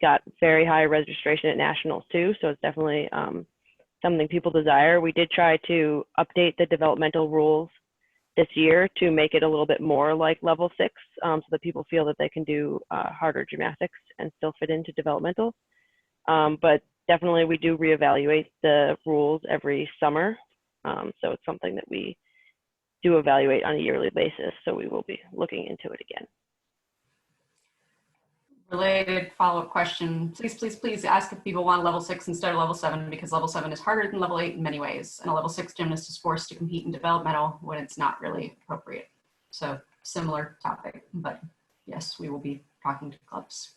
got very high registration at nationals too, so it's definitely something people desire. We did try to update the developmental rules this year to make it a little bit more like level 6, so that people feel that they can do harder gymnastics and still fit into developmental. But definitely we do reevaluate the rules every summer. So it's something that we do evaluate on a yearly basis. So we will be looking into it again. Related follow-up question, please ask if people want level 6 instead of level 7, because level 7 is harder than level 8 in many ways, and a level 6 gymnast is forced to compete in developmental when it's not really appropriate. So similar topic, but yes, we will be talking to clubs.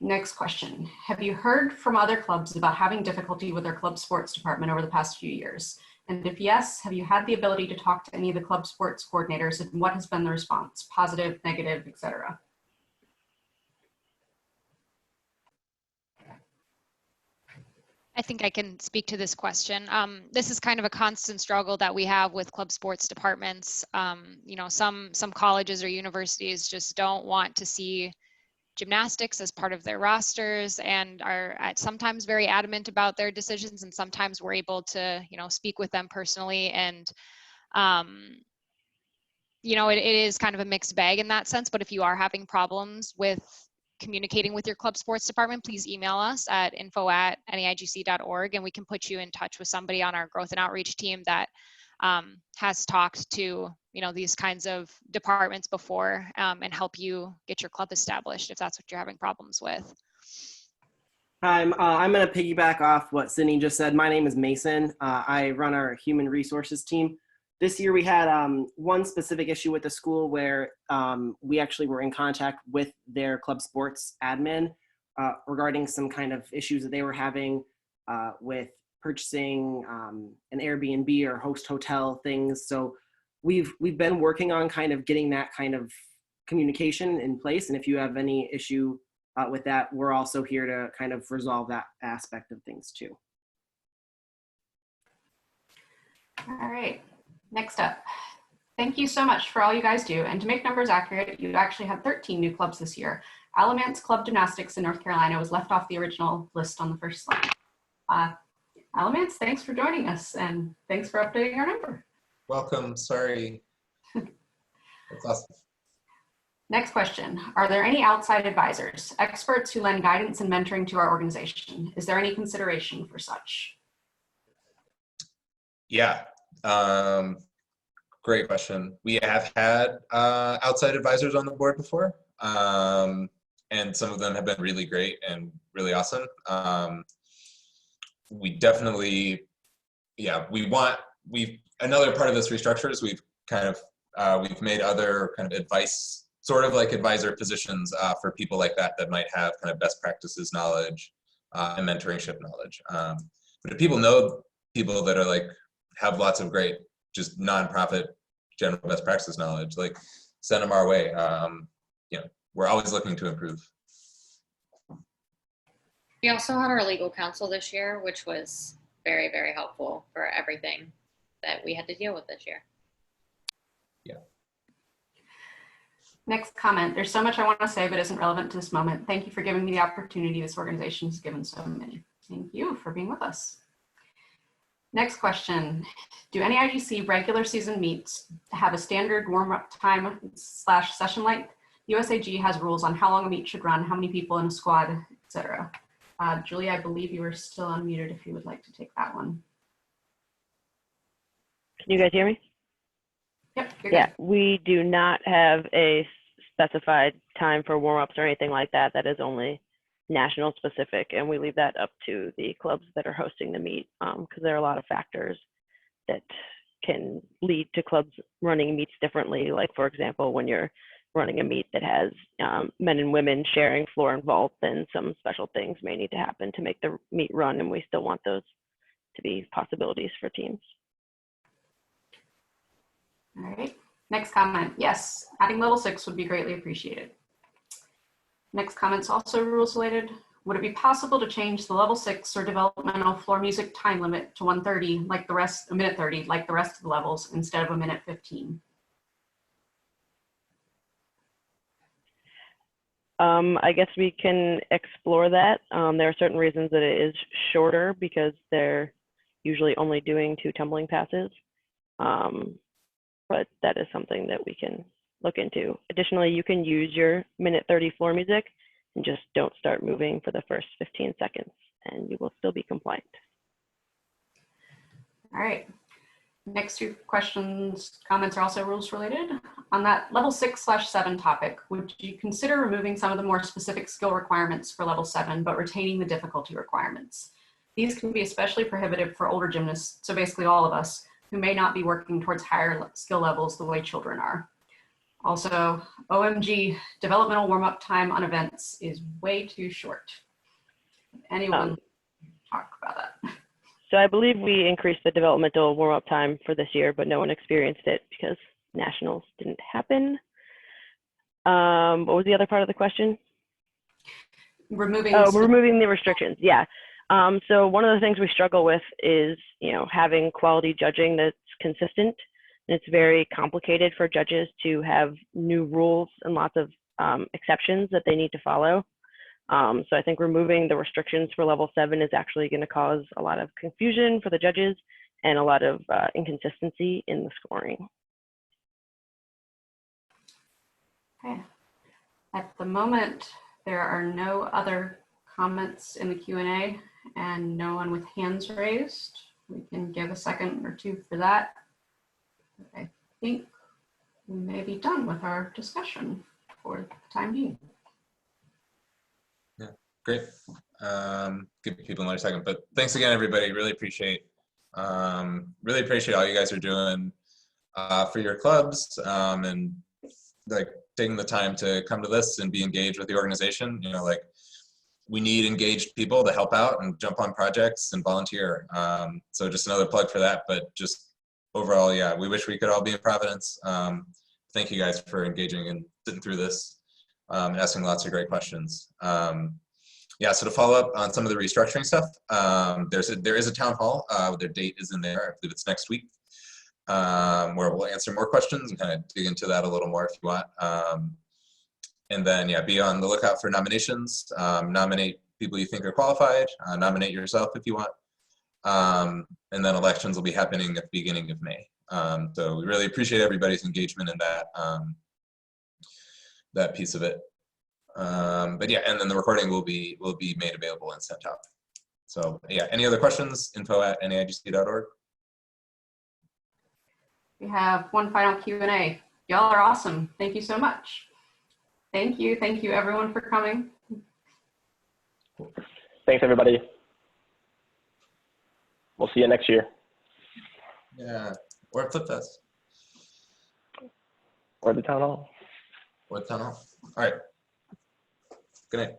Next question, have you heard from other clubs about having difficulty with their club sports department over the past few years? And if yes, have you had the ability to talk to any of the club sports coordinators, and what has been the response, positive, negative, etc.? I think I can speak to this question. This is kind of a constant struggle that we have with club sports departments. You know, some colleges or universities just don't want to see gymnastics as part of their rosters and are sometimes very adamant about their decisions, and sometimes we're able to, you know, speak with them personally. And you know, it is kind of a mixed bag in that sense. But if you are having problems with communicating with your club sports department, please email us at info@naigc.org, and we can put you in touch with somebody on our growth and outreach team that has talked to, you know, these kinds of departments before, and help you get your club established if that's what you're having problems with. Hi, I'm going to piggyback off what Sydney just said. My name is Mason. I run our human resources team. This year we had one specific issue with the school where we actually were in contact with their club sports admin regarding some kind of issues that they were having with purchasing an Airbnb or host hotel things. So we've been working on kind of getting that kind of communication in place. And if you have any issue with that, we're also here to kind of resolve that aspect of things too. All right. Next up, thank you so much for all you guys do. And to make numbers accurate, you actually had 13 new clubs this year. Alamance Club Gymnastics in North Carolina was left off the original list on the first slide. Alamance, thanks for joining us, and thanks for updating our number. Welcome, sorry. That's awesome. Next question, are there any outside advisors, experts who lend guidance and mentoring to our organization? Is there any consideration for such? Yeah. Great question. We have had outside advisors on the board before, and some of them have been really great and really awesome. We definitely, yeah, another part of this restructure is we've kind of, we've made other kind of advice, sort of like advisor positions for people like that might have kind of best practices knowledge and mentorship knowledge. But if people know people that are like, have lots of great, just nonprofit general best practices knowledge, like send them our way. You know, we're always looking to improve. We also had our legal counsel this year, which was very, very helpful for everything that we had to deal with this year. Yeah. Next comment, there's so much I want to say but isn't relevant to this moment. Thank you for giving me the opportunity this organization has given so many. Thank you for being with us. Next question, do NAIGC regular season meets have a standard warm-up time / session length? USAG has rules on how long a meet should run, how many people in a squad, etc. Julie, I believe you are still unmuted if you would like to take that one. Can you guys hear me? Yep. Yeah, we do not have a specified time for warm-ups or anything like that. That is only national specific, and we leave that up to the clubs that are hosting the meet, because there are a lot of factors that can lead to clubs running meets differently. Like, for example, when you're running a meet that has men and women sharing floor and vault, then some special things may need to happen to make the meet run, and we still want those to be possibilities for teams. All right, next comment. Yes, adding level 6 would be greatly appreciated. Next comment's also rules related. would it be possible to change the level 6 or developmental floor music time limit to 1:30, like the rest, a minute 30, like the rest of the levels, instead of a minute 15? I guess we can explore that. There are certain reasons that it is shorter because they're usually only doing 2 tumbling passes. But that is something that we can look into. Additionally, you can use your minute 30 floor music and just don't start moving for the first 15 seconds and you will still be compliant. All right. Next 2 questions, comments are also rules related. On that level 6/7 topic, would you consider removing some of the more specific skill requirements for level 7, but retaining the difficulty requirements? These can be especially prohibitive for older gymnasts, so basically all of us, who may not be working towards higher skill levels the way children are. Also, OMG, developmental warm-up time on events is way too short. Anyone talk about that? So I believe we increased the developmental warm-up time for this year, but no one experienced it because nationals didn't happen. What was the other part of the question? Removing the restrictions. Yeah. So one of the things we struggle with is, having quality judging that's consistent. And it's very complicated for judges to have new rules and lots of exceptions that they need to follow. So I think removing the restrictions for level 7 is actually going to cause a lot of confusion for the judges and a lot of inconsistency in the scoring. Okay. At the moment, there are no other comments in the Q&A and no one with hands raised. We can give a second or 2 for that. I think we may be done with our discussion for the time being. Yeah, great. Give people another second, but thanks again, everybody. Really appreciate all you guys are doing for your clubs and like taking the time to come to this and be engaged with the organization. We need engaged people to help out and jump on projects and volunteer. So just another plug for that, but just overall, yeah, we wish we could all be in Providence. Thank you guys for engaging and sitting through this and asking lots of great questions. Yeah, so to follow up on some of the restructuring stuff, there is a town hall. Their date is in there. I believe it's next week, where we'll answer more questions and kind of dig into that a little more if you want. And then, yeah, be on the lookout for nominations. Nominate people you think are qualified. Nominate yourself if you want. And then elections will be happening at the beginning of May. So we really appreciate everybody's engagement in that piece of it. But yeah, and then the recording will be made available and sent out. So yeah, any other questions? info@naigc.org. We have one final Q&A. Y'all are awesome. Thank you so much. Thank you everyone for coming. Thanks, everybody. We'll see you next year. Yeah, or at Flip Fest. Or the town hall. Or the town hall. All right. Good night.